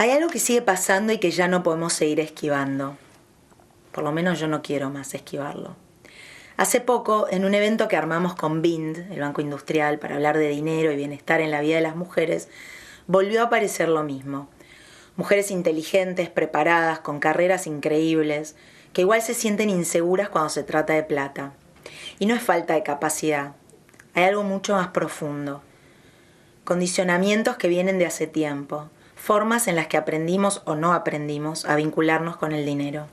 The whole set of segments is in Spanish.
Hay algo que sigue pasando y que ya no podemos seguir esquivando. Por lo menos yo no quiero más esquivarlo. Hace poco, en un evento que armamos con BIND, el Banco Industrial, para hablar de dinero y bienestar en la vida de las mujeres, volvió a aparecer lo mismo. Mujeres inteligentes, preparadas, con carreras increíbles, que igual se sienten inseguras cuando se trata de plata. Y no es falta de capacidad, hay algo mucho más profundo. Condicionamientos que vienen de hace tiempo, formas en las que aprendimos o no aprendimos a vincularnos con el dinero.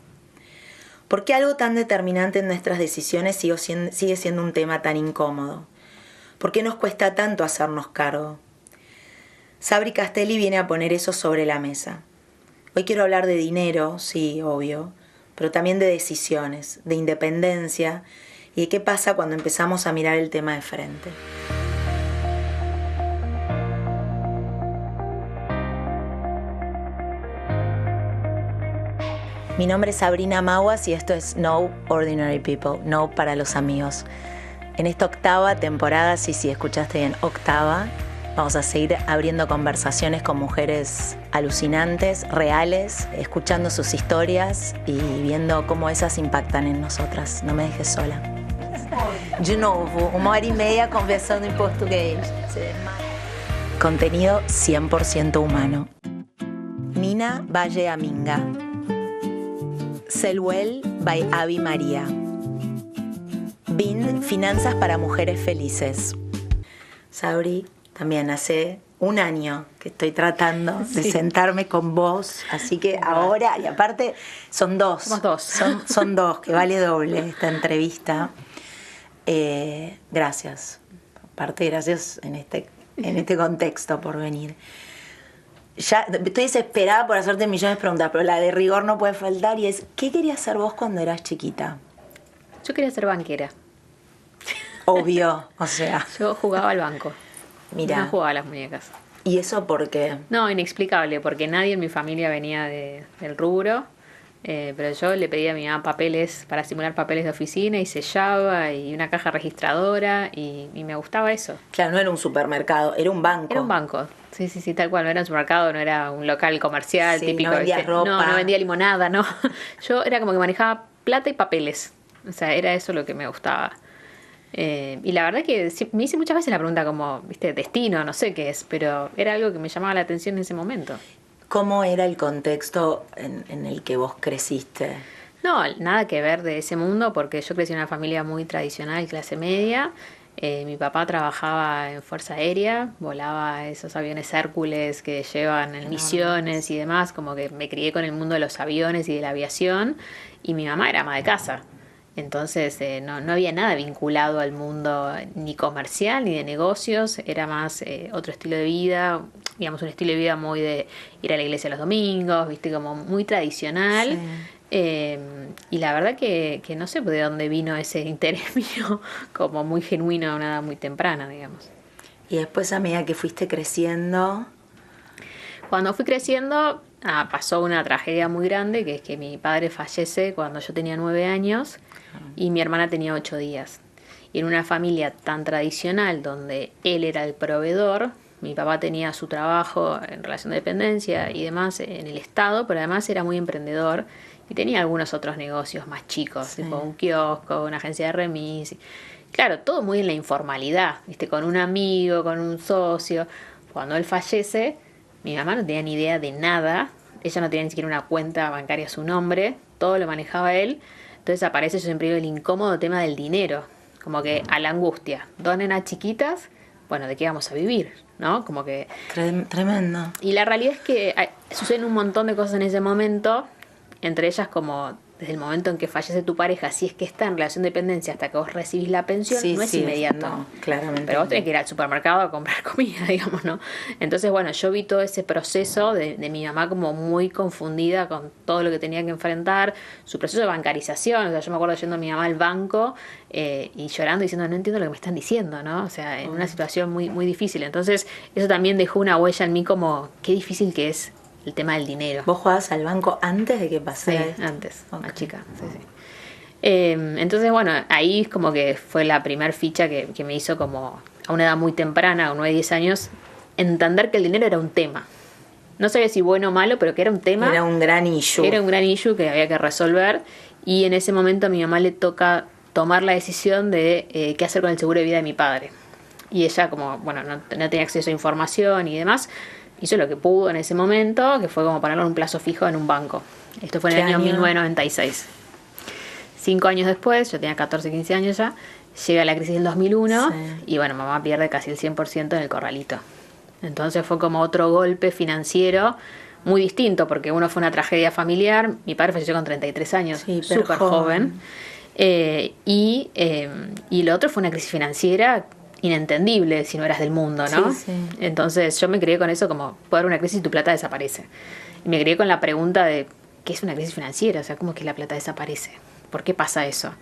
¿Por qué algo tan determinante en nuestras decisiones sigue siendo un tema tan incómodo? ¿Por qué nos cuesta tanto hacernos cargo? Sabri Castelli viene a poner eso sobre la mesa. Hoy quiero hablar de dinero, sí, obvio, pero también de decisiones, de independencia y de qué pasa cuando empezamos a mirar el tema de frente. Mi nombre es Sabrina Maguas y esto es No Ordinary People, No para los amigos. En esta 8ª temporada, sí, escuchaste bien, 8ª, vamos a seguir abriendo conversaciones con mujeres alucinantes, reales, escuchando sus historias y viendo cómo esas impactan en nosotras. No me dejes sola. De novo, 1h30 conversando en portugués. Contenido 100% humano. Nina Valle Aminga. Selwell by Avi María. BIND, Finanzas para Mujeres Felices. Sabri, también hace un año que estoy tratando de sentarme con vos, así que ahora, y aparte son dos. Somos dos. Son dos, que vale doble esta entrevista. Gracias. Aparte, gracias en este contexto por venir. Ya estoy desesperada por hacerte millones de preguntas, pero la de rigor no puede faltar y es, ¿qué querías ser vos cuando eras chiquita? Yo quería ser banquera. Obvio, o sea. Yo jugaba al banco. Mira. No jugaba a las muñecas. ¿Y eso por qué? No, inexplicable, porque nadie en mi familia venía del rubro. Pero yo le pedía a mi mamá papeles para simular papeles de oficina y sellaba y una caja registradora y me gustaba eso. Claro, no era un supermercado, era un banco. Era un banco, sí, tal cual. No era un supermercado, no era un local comercial típico. No vendía ropa. No vendía limonada, no. Yo era como que manejaba plata y papeles. O sea, era eso lo que me gustaba. Y la verdad que me hice muchas veces la pregunta como, viste, destino, no sé qué es, pero era algo que me llamaba la atención en ese momento. ¿Cómo era el contexto en el que vos creciste? No, nada que ver de ese mundo, porque yo crecí en una familia muy tradicional, clase media. Mi papá trabajaba en Fuerza Aérea, volaba esos aviones Hércules que llevan en misiones y demás, como que me crié con el mundo de los aviones y de la aviación, y mi mamá era ama de casa. Entonces no había nada vinculado al mundo ni comercial ni de negocios, era más otro estilo de vida, digamos un estilo de vida muy de ir a la iglesia los domingos, viste, como muy tradicional. Sí. Y la verdad que no sé de dónde vino ese interés mío, como muy genuino a una edad muy temprana, digamos. Y después, a medida que fuiste creciendo... Cuando fui creciendo, pasó una tragedia muy grande, que es que mi padre fallece cuando yo tenía 9 años y mi hermana tenía 8 días. Y en una familia tan tradicional, donde él era el proveedor, mi papá tenía su trabajo en relación de dependencia y demás en el Estado, pero además era muy emprendedor y tenía algunos otros negocios más chicos, tipo un kiosco, una agencia de remis. Claro, todo muy en la informalidad, ¿viste? Con un amigo, con un socio. Cuando él fallece, mi mamá no tenía ni idea de nada, ella no tenía ni siquiera una cuenta bancaria a su nombre, todo lo manejaba él. Entonces aparece, yo siempre digo, el incómodo tema del dinero, como que a la angustia, 2 nenas chiquitas, bueno, ¿de qué vamos a vivir? ¿No? Como que... Tremendo. Y la realidad es que suceden un montón de cosas en ese momento, entre ellas como desde el momento en que fallece tu pareja, si es que está en relación de dependencia hasta que vos recibís la pensión, no es inmediato. No, claramente. Pero vos tenés que ir al supermercado a comprar comida, digamos, ¿no? Entonces, bueno, yo vi todo ese proceso de mi mamá como muy confundida con todo lo que tenía que enfrentar, su proceso de bancarización. O sea, yo me acuerdo yendo a mi mamá al banco y llorando diciendo, no entiendo lo que me están diciendo, ¿no? O sea, en una situación muy, muy difícil. Entonces, eso también dejó una huella en mí como, qué difícil que es el tema del dinero. ¿Vos jugabas al banco antes de que pasara? Sí, antes, más chica, sí. Entonces, bueno, ahí es como que fue la primer ficha que me hizo como a una edad muy temprana, a 9, 10 años, entender que el dinero era un tema. no sabía si bueno o malo, pero que era un tema. Era un gran issue. Era un gran issue que había que resolver. Y en ese momento a mi mamá le toca tomar la decisión de qué hacer con el seguro de vida de mi padre. Y ella, como, bueno, no tenía acceso a información y demás, hizo lo que pudo en ese momento, que fue como ponerlo en un plazo fijo en un banco. Esto fue en el año 1996. 5 años después, yo tenía 14, 15 años ya, llega la crisis del 2001 y bueno, mamá pierde casi el 100% en el corralito. Entonces fue como otro golpe financiero muy distinto, porque uno fue una tragedia familiar, mi padre falleció con 33 años, súper joven, y lo otro fue una crisis financiera inentendible si no eras del mundo, ¿no? Sí. Entonces yo me crié con eso como, puede haber una crisis y tu plata desaparece. Y me crié con la pregunta de, ¿qué es una crisis financiera? O sea, ¿cómo es que la plata desaparece? ¿Por qué pasa eso?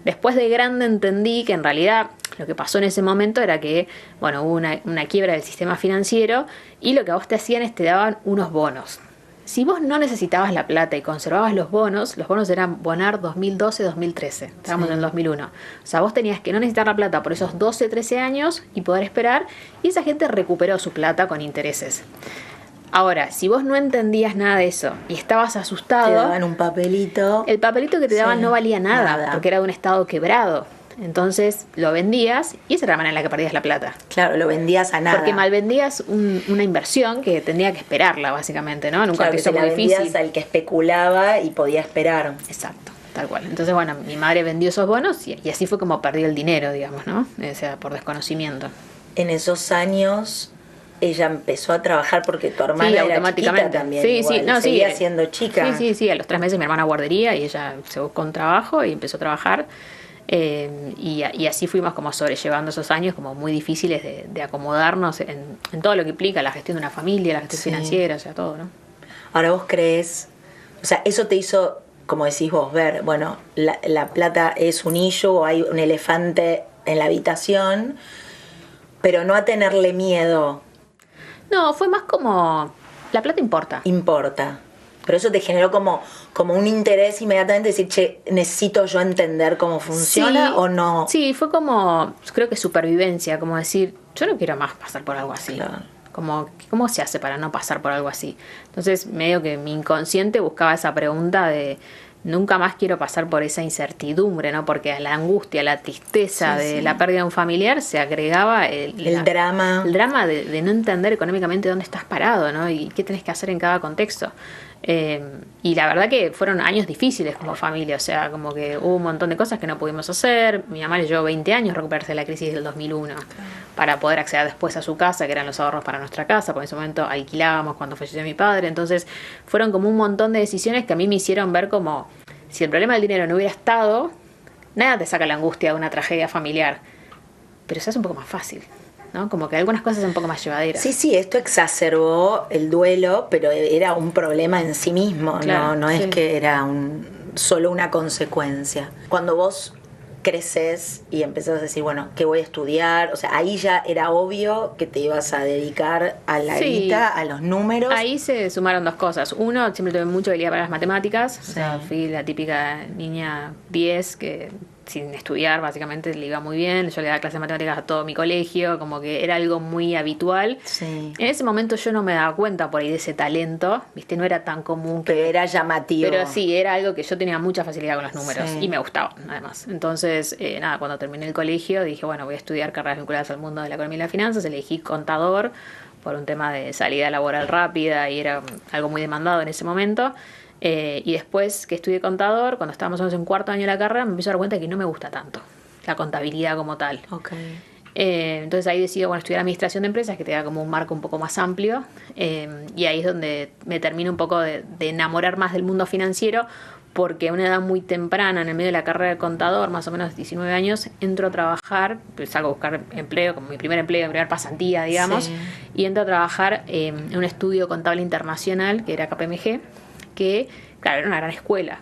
Después de grande entendí que en realidad lo que pasó en ese momento era que, bueno, hubo una quiebra del sistema financiero y lo que a vos te hacían es te daban unos bonos. Si vos no necesitabas la plata y conservabas los bonos eran Bonar 2012-2013, estábamos en el 2001. O sea, vos tenías que no necesitar la plata por esos 12-13 años y poder esperar, y esa gente recuperó su plata con intereses. Ahora, si vos no entendías nada de eso y estabas asustado... Te daban un papelito. El papelito que te daban no valía nada, porque era de un estado quebrado. Entonces lo vendías y esa era la manera en la que perdías la plata. Claro, lo vendías a nada. Porque malvendías una inversión que tendría que esperarla, básicamente, ¿no? En un contexto muy difícil. Vendías al que especulaba y podía esperar. Exacto, tal cual. Entonces, bueno, mi madre vendió esos bonos y así fue como perdió el dinero, digamos, ¿no? O sea, por desconocimiento. En esos años... ella empezó a trabajar porque tu hermana era chiquita también. Seguía siendo chica. Sí. A los 3 meses mi hermana guardería y ella se buscó un trabajo y empezó a trabajar. Y así fuimos como sobrellevando esos años como muy difíciles de acomodarnos en todo lo que implica la gestión de una familia, la gestión financiera, o sea, todo, ¿no? Ahora vos crees, o sea, eso te hizo, como decís vos, ver, bueno, la plata es un issue o hay un elefante en la habitación, pero no a tenerle miedo. No, fue más como, la plata importa. Importa. Pero eso te generó como un interés inmediatamente, decir, che, ¿necesito yo entender cómo funciona o no? Sí, fue como, creo que supervivencia, como decir, yo no quiero más pasar por algo así. Claro. Como, ¿cómo se hace para no pasar por algo así? Entonces, medio que mi inconsciente buscaba esa pregunta de, nunca más quiero pasar por esa incertidumbre, ¿no? Porque a la angustia, a la tristeza de la pérdida de un familiar se agregaba el drama. El drama de no entender económicamente dónde estás parado, ¿no? Y qué tenés que hacer en cada contexto. Y la verdad que fueron años difíciles como familia, o sea, como que hubo un montón de cosas que no pudimos hacer. Mi mamá le llevó 20 años recuperarse de la crisis del 2001 para poder acceder después a su casa, que eran los ahorros para nuestra casa, porque en ese momento alquilábamos cuando falleció mi padre. Entonces fueron como un montón de decisiones que a mí me hicieron ver como, si el problema del dinero no hubiera estado, nada te saca la angustia de una tragedia familiar, pero se hace un poco más fácil, ¿no? Como que algunas cosas son un poco más llevaderas. Sí, esto exacerbó el duelo, pero era un problema en sí mismo, claro, no es que era solo una consecuencia. Cuando vos creces y empezás a decir, bueno, ¿qué voy a estudiar? O sea, ahí ya era obvio que te ibas a dedicar a la guita, a los números. Ahí se sumaron 2 cosas. Uno, siempre tuve mucha habilidad para las matemáticas. O sea, fui la típica niña 10 que sin estudiar básicamente le iba muy bien. Yo le daba clases de matemáticas a todo mi colegio, como que era algo muy habitual. En ese momento yo no me daba cuenta por ahí de ese talento, ¿viste? No era tan común. Pero era llamativo. Pero sí, era algo que yo tenía mucha facilidad con los números y me gustaba, además. Entonces, cuando terminé el colegio dije, bueno, voy a estudiar carreras vinculadas al mundo de la economía y las finanzas. Elegí contador por un tema de salida laboral rápida y era algo muy demandado en ese momento. Y después que estudié contador, cuando estábamos en 4º año de la carrera, me empiezo a dar cuenta que no me gusta tanto la contabilidad como tal. Entonces ahí decido estudiar administración de empresas, que te da como un marco un poco más amplio, y ahí es donde me termino un poco de enamorar más del mundo financiero, porque a una edad muy temprana, en el medio de la carrera de contador, más o menos 19 años, entro a trabajar, salgo a buscar empleo, como mi primer empleo, mi primer pasantía, digamos, y entro a trabajar en un estudio contable internacional, que era KPMG, que, claro, era una gran escuela.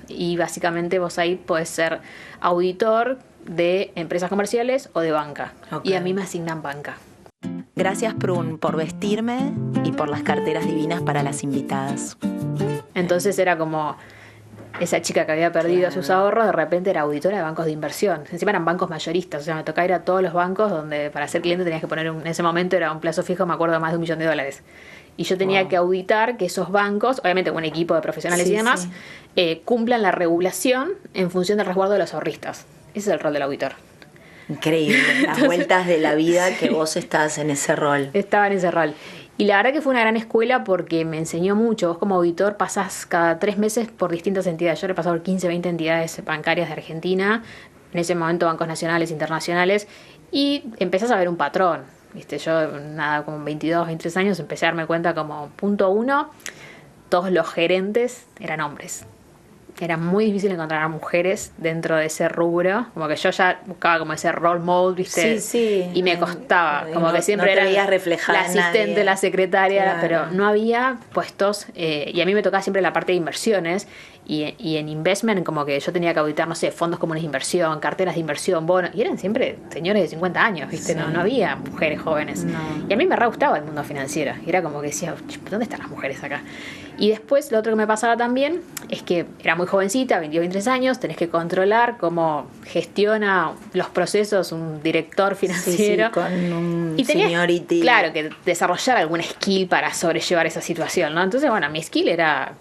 Y básicamente vos ahí podés ser auditor de empresas comerciales o de banca. Y a mí me asignan banca. Gracias, Prun, por vestirme y por las carteras divinas para las invitadas. Entonces era como esa chica que había perdido sus ahorros, de repente era auditora de bancos de inversión. Encima eran bancos mayoristas, o sea, me tocaba ir a todos los bancos donde para ser cliente tenías que poner, en ese momento era un plazo fijo, me acuerdo, más de $1 millón. Y yo tenía que auditar que esos bancos, obviamente con un equipo de profesionales y demás, cumplan la regulación en función del resguardo de los ahorristas. Ese es el rol del auditor. Increíble, las vueltas de la vida que vos estás en ese rol. Estaba en ese rol. Y la verdad que fue una gran escuela porque me enseñó mucho. Vos como auditor pasás cada 3 meses por distintas entidades. Yo he pasado por 15, 20 entidades bancarias de Argentina, en ese momento bancos nacionales, internacionales, y empezás a ver un patrón. ¿Viste? Yo, nada, como 22, 23 años, empecé a darme cuenta como, punto 1, todos los gerentes eran hombres. Era muy difícil encontrar a mujeres dentro de ese rubro, como que yo ya buscaba como ese role model, ¿viste? Y me costaba, como que siempre era la asistente, la secretaria, pero no había puestos, y a mí me tocaba siempre la parte de inversiones, y en investment como que yo tenía que auditar, no sé, fondos comunes de inversión, carteras de inversión, bonos, y eran siempre señores de 50 años, ¿viste? No había mujeres jóvenes. Y a mí me re gustaba el mundo financiero, y era como que decía, ¿dónde están las mujeres acá? Y después lo otro que me pasaba también es que era muy jovencita, 22, 23 años, tenés que controlar cómo gestiona los procesos un director financiero. Con un y tenías, seniority. Claro, que desarrollar algún skill para sobrellevar esa situación, ¿no? Entonces, bueno, mi skill era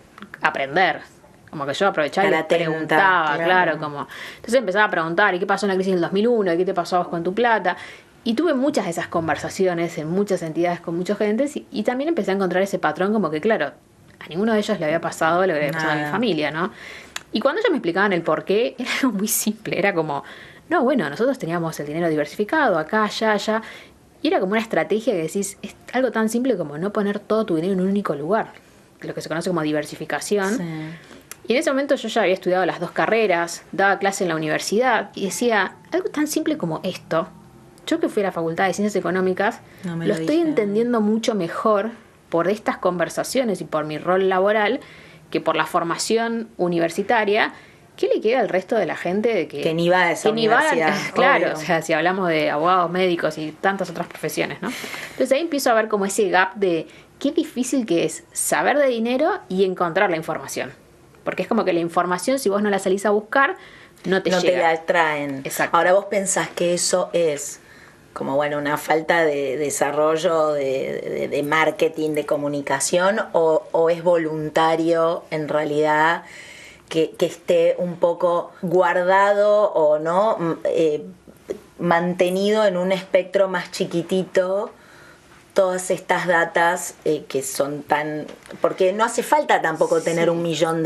aprender. Como que yo aprovechaba y preguntaba, claro, como... Entonces empezaba a preguntar, ¿y qué pasó en la crisis del 2001? ¿Y qué te pasó a vos con tu plata? Y tuve muchas de esas conversaciones en muchas entidades con muchos gentes y también empecé a encontrar ese patrón como que, claro, a ninguno de ellos le había pasado lo que había pasado a mi familia, ¿no? Y cuando ellos me explicaban el por qué, era algo muy simple. Era como, no, bueno, nosotros teníamos el dinero diversificado acá, allá. Y era como una estrategia que decís, es algo tan simple como no poner todo tu dinero en un único lugar. Lo que se conoce como diversificación. Sí. Y en ese momento yo ya había estudiado las 2 carreras, daba clase en la universidad y decía, algo tan simple como esto, yo que fui a la Facultad de Ciencias Económicas, lo estoy entendiendo mucho mejor por estas conversaciones y por mi rol laboral que por la formación universitaria. ¿Qué le queda al resto de la gente de que ni va a esa universidad? Claro, obvio. O sea, si hablamos de abogados, médicos y tantas otras profesiones, ¿no? Entonces ahí empiezo a ver como ese gap de qué difícil que es saber de dinero y encontrar la información. Porque es como que la información, si vos no la salís a buscar, no te llega. No te la traen. Exacto. Ahora vos pensás que eso es como, bueno, una falta de desarrollo de marketing, de comunicación, o es voluntario en realidad que esté un poco guardado o no mantenido en un espectro más chiquitito todas estas datas que son tan... Porque no hace falta tampoco tener $1 millón.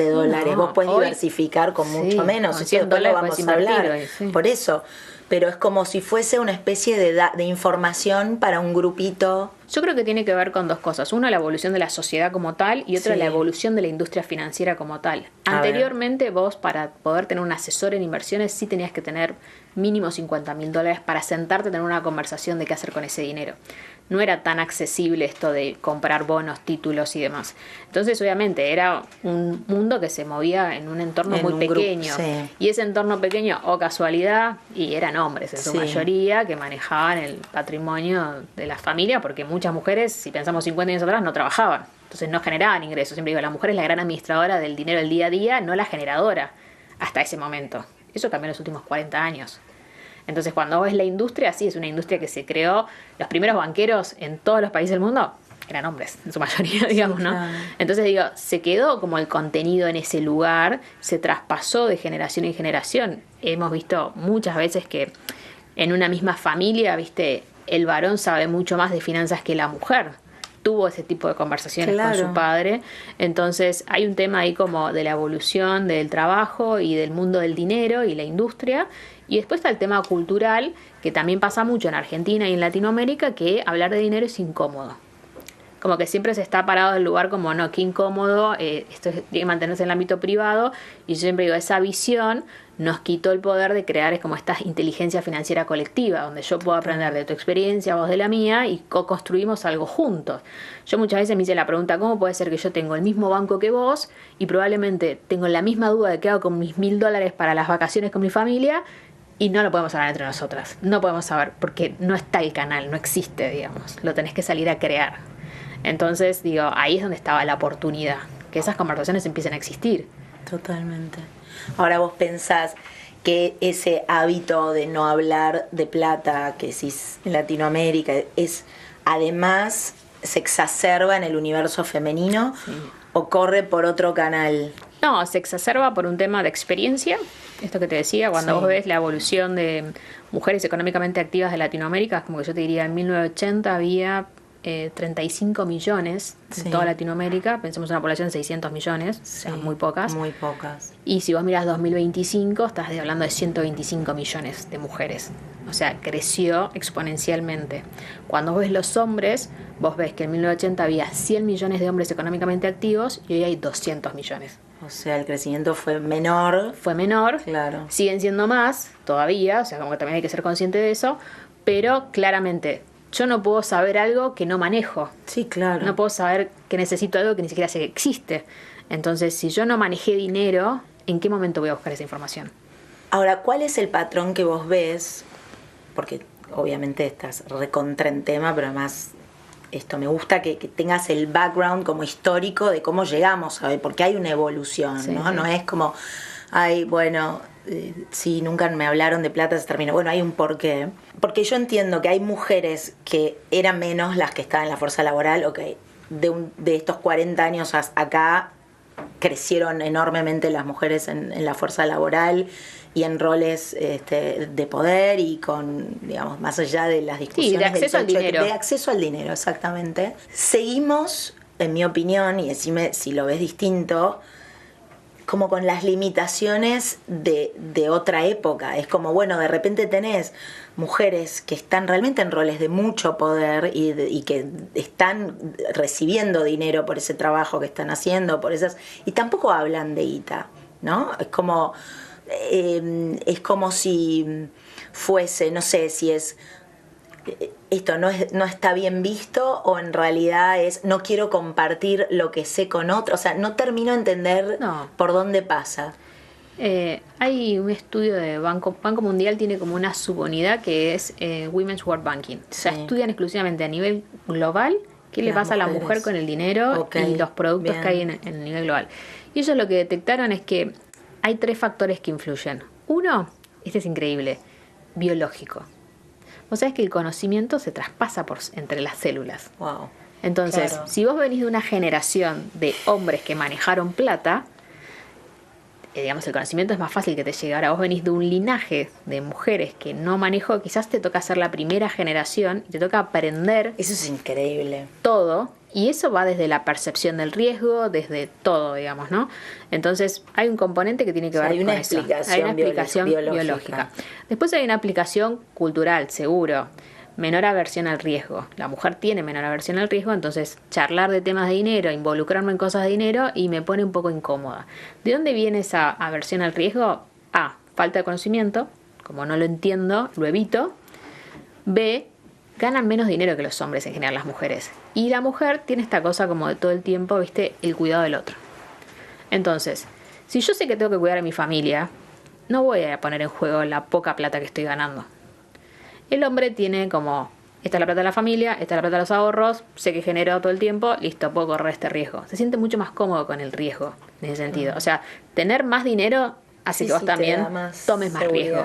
Vos podés diversificar con mucho menos. Con $100 lo vamos a hablar. Hoy, por eso. Pero es como si fuese una especie de información para un grupito. Yo creo que tiene que ver con 2 cosas. Una, la evolución de la sociedad como tal, y otra, la evolución de la industria financiera como tal. Anteriormente, vos, para poder tener un asesor en inversiones, sí tenías que tener mínimo $50.000 para sentarte a tener una conversación de qué hacer con ese dinero. No era tan accesible esto de comprar bonos, títulos y demás. Entonces, obviamente, era un mundo que se movía en un entorno muy pequeño. Y ese entorno pequeño, o casualidad, y eran hombres en su mayoría, que manejaban el patrimonio de la familia, porque muchas mujeres, si pensamos 50 años atrás, no trabajaban. Entonces no generaban ingresos. Siempre digo, la mujer es la gran administradora del dinero del día a día, no la generadora, hasta ese momento. Eso cambió en los últimos 40 años. Entonces, cuando ves la industria, sí, es una industria que se creó. Los primeros banqueros en todos los países del mundo eran hombres, en su mayoría, digamos, ¿no? Claro. Entonces, digo, se quedó como el contenido en ese lugar, se traspasó de generación en generación. Hemos visto muchas veces que en una misma familia, ¿viste? El varón sabe mucho más de finanzas que la mujer. Tuvo ese tipo de conversaciones con su padre. Entonces hay un tema ahí como de la evolución del trabajo y del mundo del dinero y la industria. Y después está el tema cultural, que también pasa mucho en Argentina y en Latinoamérica, que hablar de dinero es incómodo. Como que siempre se está parado del lugar como, no, qué incómodo, esto tiene que mantenerse en el ámbito privado. Y yo siempre digo, esa visión nos quitó el poder de crear como esta inteligencia financiera colectiva, donde yo puedo aprender de tu experiencia, vos de la mía, y co-construimos algo juntos. Yo muchas veces me hice la pregunta, ¿cómo puede ser que yo tengo el mismo banco que vos y probablemente tengo la misma duda de qué hago con mis $1.000 para las vacaciones con mi familia? Y no lo podemos hablar entre nosotras, no podemos saber, porque no está el canal, no existe, digamos, lo tenés que salir a crear. Entonces, digo, ahí es donde estaba la oportunidad, que esas conversaciones empiecen a existir. Totalmente. Ahora vos pensás que ese hábito de no hablar de plata, que si en Latinoamérica, es además se exacerba en el universo femenino o corre por otro canal? No, se exacerba por un tema de experiencia. Esto que te decía, cuando vos ves la evolución de mujeres económicamente activas de Latinoamérica, es como que yo te diría, en 1980 había 35 millones en toda Latinoamérica. Pensemos en una población de 600 millones, o sea, muy pocas. Muy pocas. Y si vos miras 2025, estás hablando de 125 millones de mujeres. O sea, creció exponencialmente. Cuando ves los hombres, vos ves que en 1980 había 100 millones de hombres económicamente activos y hoy hay 200 millones. O sea, el crecimiento fue menor. Fue menor. Claro. Siguen siendo más todavía, o sea, como que también hay que ser consciente de eso, pero claramente yo no puedo saber algo que no manejo. Sí, claro. No puedo saber que necesito algo que ni siquiera sé que existe. Entonces, si yo no manejé dinero, ¿en qué momento voy a buscar esa información? Ahora, ¿cuál es el patrón que vos ves? Porque obviamente estás recontra en tema, pero además esto me gusta que tengas el background como histórico de cómo llegamos a ver, porque hay una evolución, ¿no? Sí. No es como, ay, bueno, sí, nunca me hablaron de plata, se terminó. Bueno, hay un porqué. Porque yo entiendo que hay mujeres que eran menos las que estaban en la fuerza laboral, ok, de estos 40 años acá crecieron enormemente las mujeres en la fuerza laboral y en roles de poder y con, digamos, más allá de las discusiones. Sí, de acceso al dinero. De acceso al dinero, exactamente. Seguimos, en mi opinión, y decime si lo ves distinto, como con las limitaciones de otra época. Es como, bueno, de repente tenés mujeres que están realmente en roles de mucho poder y que están recibiendo dinero por ese trabajo que están haciendo, por esas, y tampoco hablan de guita, ¿no? Es como si fuese, no sé si es esto no está bien visto o en realidad es no quiero compartir lo que sé con otro, o sea, no termino de entender por dónde pasa. Hay un estudio de Banco Mundial, tiene como una subunidad que es Women's World Banking. O sea, estudian exclusivamente a nivel global qué le pasa a la mujer con el dinero y los productos que hay en el nivel global. Y ellos lo que detectaron es que hay 3 factores que influyen. Uno, este es increíble, biológico. Vos sabés que el conocimiento se traspasa entre las células. Wow. Entonces, si vos venís de una generación de hombres que manejaron plata, digamos, el conocimiento es más fácil que te llegue. Ahora vos venís de un linaje de mujeres que no manejó, quizás te toca ser la primera generación y te toca aprender. Eso es increíble. Todo. Y eso va desde la percepción del riesgo, desde todo, digamos, ¿no? Entonces, hay un componente que tiene que ver con eso. Hay una explicación biológica. Después hay una aplicación cultural, seguro. Menor aversión al riesgo. La mujer tiene menor aversión al riesgo, entonces charlar de temas de dinero, involucrarme en cosas de dinero y me pone un poco incómoda. ¿De dónde viene esa aversión al riesgo? A, falta de conocimiento. Como no lo entiendo, lo evito. B, ganan menos dinero que los hombres en general, las mujeres. Y la mujer tiene esta cosa como de todo el tiempo, ¿viste? El cuidado del otro. Entonces, si yo sé que tengo que cuidar a mi familia, no voy a poner en juego la poca plata que estoy ganando. El hombre tiene como, esta es la plata de la familia, esta es la plata de los ahorros, sé que genero todo el tiempo, listo, puedo correr este riesgo. Se siente mucho más cómodo con el riesgo, en ese sentido. O sea, tener más dinero hace que vos también tomes más riesgo.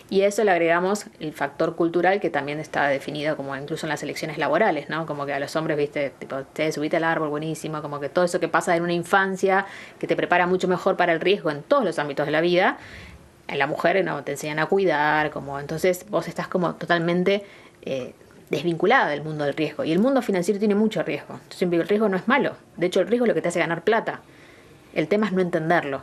Y a eso le agregamos el factor cultural que también está definido como incluso en las elecciones laborales, ¿no? Como que a los hombres, viste, tipo, te subiste al árbol, buenísimo, como que todo eso que pasa en una infancia, que te prepara mucho mejor para el riesgo en todos los ámbitos de la vida, en la mujer no te enseñan a cuidar, como entonces vos estás como totalmente desvinculada del mundo del riesgo. Y el mundo financiero tiene mucho riesgo. Entonces el riesgo no es malo. De hecho, el riesgo es lo que te hace ganar plata. El tema es no entenderlo.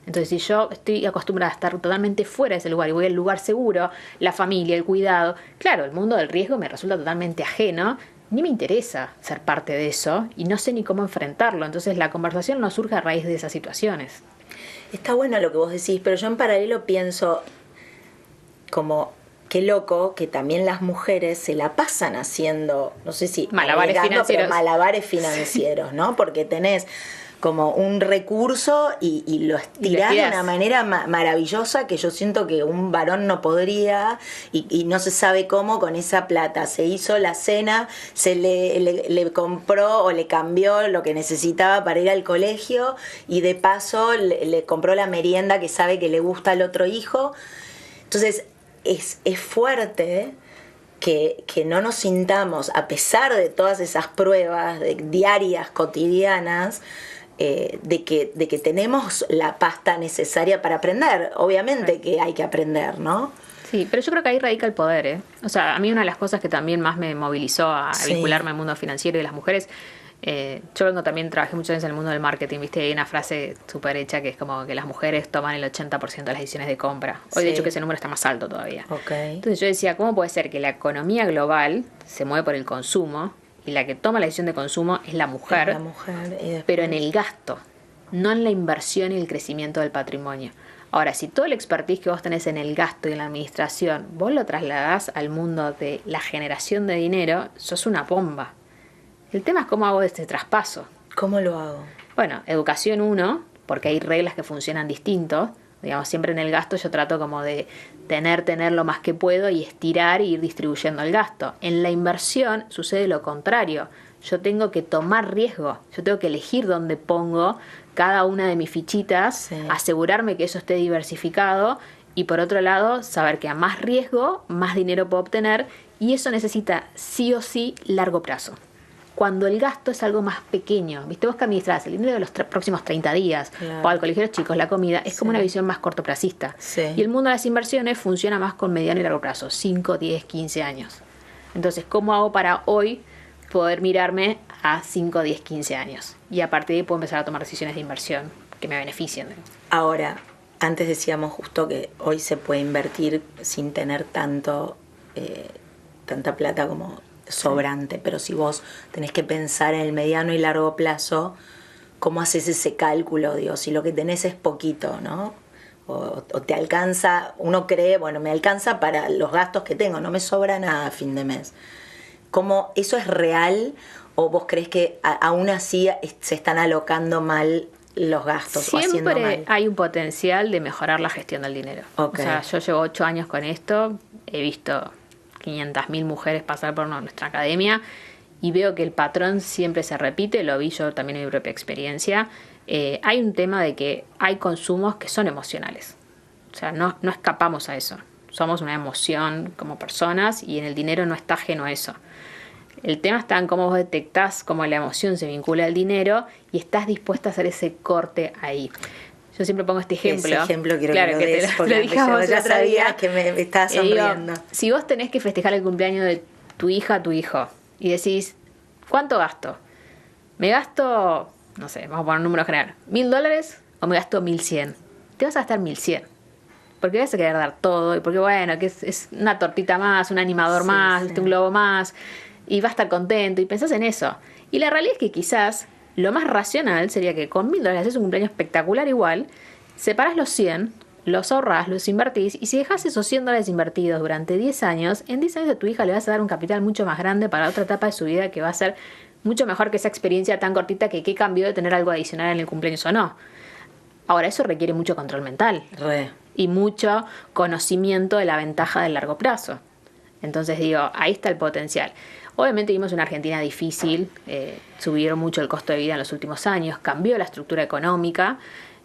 Entonces, si yo estoy acostumbrada a estar totalmente fuera de ese lugar y voy al lugar seguro, la familia, el cuidado, claro, el mundo del riesgo me resulta totalmente ajeno, ni me interesa ser parte de eso y no sé ni cómo enfrentarlo. Entonces, la conversación no surge a raíz de esas situaciones. Está bueno lo que vos decís, pero yo en paralelo pienso como qué loco que también las mujeres se la pasan haciendo, no sé si malabares financieros, pero malabares financieros, ¿no? Porque tenés como un recurso y lo estirás de una manera maravillosa que yo siento que un varón no podría y no se sabe cómo con esa plata. Se hizo la cena, se le compró o le cambió lo que necesitaba para ir al colegio y de paso le compró la merienda que sabe que le gusta al otro hijo. Entonces es fuerte que no nos sintamos, a pesar de todas esas pruebas diarias, cotidianas, de que tenemos la pasta necesaria para aprender. Obviamente que hay que aprender, ¿no? Sí, pero yo creo que ahí radica el poder, ¿eh? O sea, a mí una de las cosas que también más me movilizó a vincularme al mundo financiero y de las mujeres, yo trabajé muchos años en el mundo del marketing, ¿viste? Hay una frase súper hecha que es como que las mujeres toman el 80% de las decisiones de compra. Hoy, de hecho, que ese número está más alto todavía. Okay. Entonces yo decía, ¿cómo puede ser que la economía global se mueve por el consumo y la que toma la decisión de consumo es la mujer, pero en el gasto, no en la inversión y el crecimiento del patrimonio? Ahora, si todo el expertise que vos tenés en el gasto y en la administración, vos lo trasladás al mundo de la generación de dinero, sos una bomba. El tema es cómo hago este traspaso. ¿Cómo lo hago? Bueno, educación 1, porque hay reglas que funcionan distintos. Digamos, siempre en el gasto yo trato como de tener lo más que puedo y estirar e ir distribuyendo el gasto. En la inversión sucede lo contrario. Yo tengo que tomar riesgo. Yo tengo que elegir dónde pongo cada una de mis fichitas, asegurarme que eso esté diversificado y por otro lado saber que a más riesgo, más dinero puedo obtener y eso necesita sí o sí largo plazo. Cuando el gasto es algo más pequeño, ¿viste? Vos que administrás el dinero de los próximos 30 días, o al colegio de los chicos, la comida, es como una visión más cortoplacista. Y el mundo de las inversiones funciona más con mediano y largo plazo, 5, 10, 15 años. Entonces, ¿cómo hago para hoy poder mirarme a 5, 10, 15 años? Y a partir de ahí puedo empezar a tomar decisiones de inversión que me beneficien. Ahora, antes decíamos justo que hoy se puede invertir sin tener tanta plata como sobrante, pero si vos tenés que pensar en el mediano y largo plazo, ¿cómo haces ese cálculo? Digo, si lo que tenés es poquito, ¿no? O te alcanza, uno cree, bueno, me alcanza para los gastos que tengo, no me sobra nada a fin de mes. ¿Cómo eso es real o vos crees que aún así se están alocando mal los gastos? Siempre hay un potencial de mejorar la gestión del dinero. Okay. O sea, yo llevo 8 años con esto, he visto 500.000 mujeres pasar por nuestra academia y veo que el patrón siempre se repite, lo vi yo también en mi propia experiencia. Hay un tema de que hay consumos que son emocionales, o sea, no escapamos a eso, somos una emoción como personas y en el dinero no está ajeno a eso. El tema está en cómo vos detectás cómo la emoción se vincula al dinero y estás dispuesta a hacer ese corte ahí. Yo siempre pongo este ejemplo. Ese ejemplo quiero claro, que lo des, porque dije a vos ya sabía que me estabas sonriendo. Si vos tenés que festejar el cumpleaños de tu hija, tu hijo, y decís, ¿cuánto gasto? Me gasto, no sé, vamos a poner un número general, $1,000 o me gasto 1.100. Te vas a gastar 1.100. Porque vas a querer dar todo, y porque bueno, que es una tortita más, un animador más, un globo más, y vas a estar contento, y pensás en eso. Y la realidad es que quizás lo más racional sería que con $1.000 haces un cumpleaños espectacular igual, separás los 100, los ahorrás, los invertís, y si dejás esos $100 invertidos durante 10 años, en 10 años a tu hija le vas a dar un capital mucho más grande para otra etapa de su vida que va a ser mucho mejor que esa experiencia tan cortita que qué cambió de tener algo adicional en el cumpleaños o no. Ahora, eso requiere mucho control mental. Y mucho conocimiento de la ventaja del largo plazo. Entonces digo, ahí está el potencial. Obviamente vivimos una Argentina difícil, subieron mucho el costo de vida en los últimos años, cambió la estructura económica.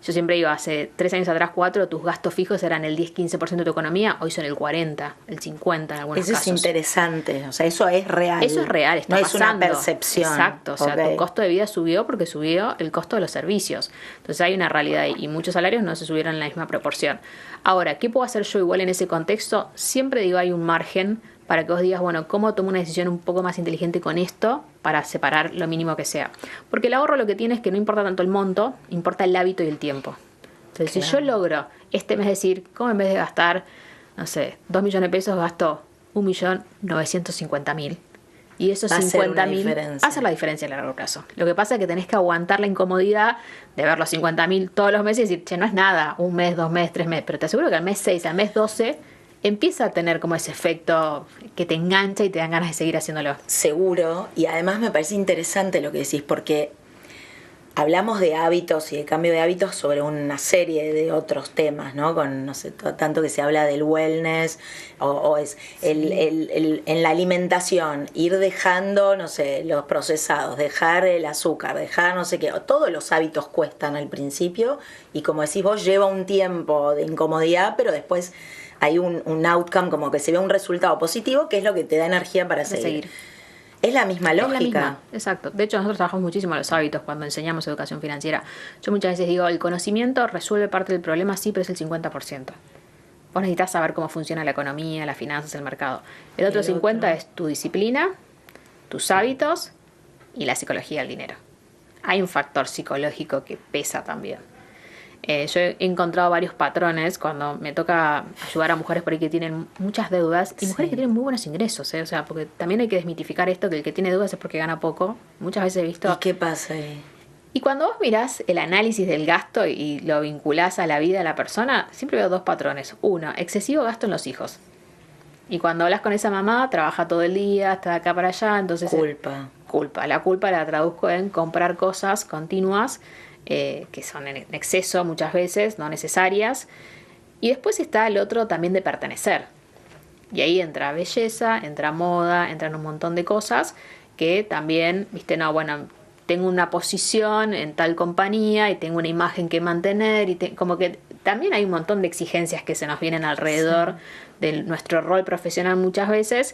Yo siempre digo, hace 3 años atrás, 4, tus gastos fijos eran el 10-15% de tu economía, hoy son el 40%, el 50% en algunos casos. Eso es interesante, o sea, eso es real. Eso es real, está pasando. No es una percepción. Exacto, o sea, tu costo de vida subió porque subió el costo de los servicios. Entonces hay una realidad ahí, y muchos salarios no se subieron en la misma proporción. Ahora, ¿qué puedo hacer yo igual en ese contexto? Siempre digo, hay un margen para que vos digas, bueno, ¿cómo tomo una decisión un poco más inteligente con esto para separar lo mínimo que sea? Porque el ahorro lo que tiene es que no importa tanto el monto, importa el hábito y el tiempo. Entonces, si yo logro este mes decir, ¿cómo en vez de gastar, no sé, 2 millones de pesos, gasto 1.950.000? Y esos 50.000 hacer la diferencia a largo plazo. Lo que pasa es que tenés que aguantar la incomodidad de ver los 50.000 todos los meses y decir, che, no es nada, 1 mes, 2 meses, 3 meses, pero te aseguro que al mes 6, al mes 12... empieza a tener como ese efecto que te engancha y te dan ganas de seguir haciéndolo. Seguro, y además me parece interesante lo que decís, porque hablamos de hábitos y de cambio de hábitos sobre una serie de otros temas, ¿no? Con, no sé, tanto que se habla del wellness, o es en la alimentación, ir dejando, no sé, los procesados, dejar el azúcar, dejar no sé qué, todos los hábitos cuestan al principio, y como decís vos, lleva un tiempo de incomodidad, pero después hay un outcome, como que se ve un resultado positivo, que es lo que te da energía para seguir. Es la misma lógica. Es la misma, exacto. De hecho, nosotros trabajamos muchísimo los hábitos cuando enseñamos educación financiera. Yo muchas veces digo, el conocimiento resuelve parte del problema, sí, pero es el 50%. Vos necesitas saber cómo funciona la economía, las finanzas, el mercado. El otro 50% es tu disciplina, tus hábitos y la psicología del dinero. Hay un factor psicológico que pesa también. Yo he encontrado varios patrones cuando me toca ayudar a mujeres por ahí que tienen muchas deudas y mujeres que tienen muy buenos ingresos, O sea, porque también hay que desmitificar esto, que el que tiene deudas es porque gana poco. Muchas veces he visto... ¿Y qué pasa ahí? Y cuando vos mirás el análisis del gasto y lo vinculás a la vida de la persona, siempre veo dos patrones. Uno, excesivo gasto en los hijos. Y cuando hablas con esa mamá, trabaja todo el día, está de acá para allá, entonces... Culpa. La culpa la traduzco en comprar cosas continuas que son en exceso muchas veces, no necesarias. Y después está el otro también de pertenecer. Y ahí entra belleza, entra moda, entran un montón de cosas que también, tengo una posición en tal compañía y tengo una imagen que mantener. Como que también hay un montón de exigencias que se nos vienen alrededor de nuestro rol profesional muchas veces.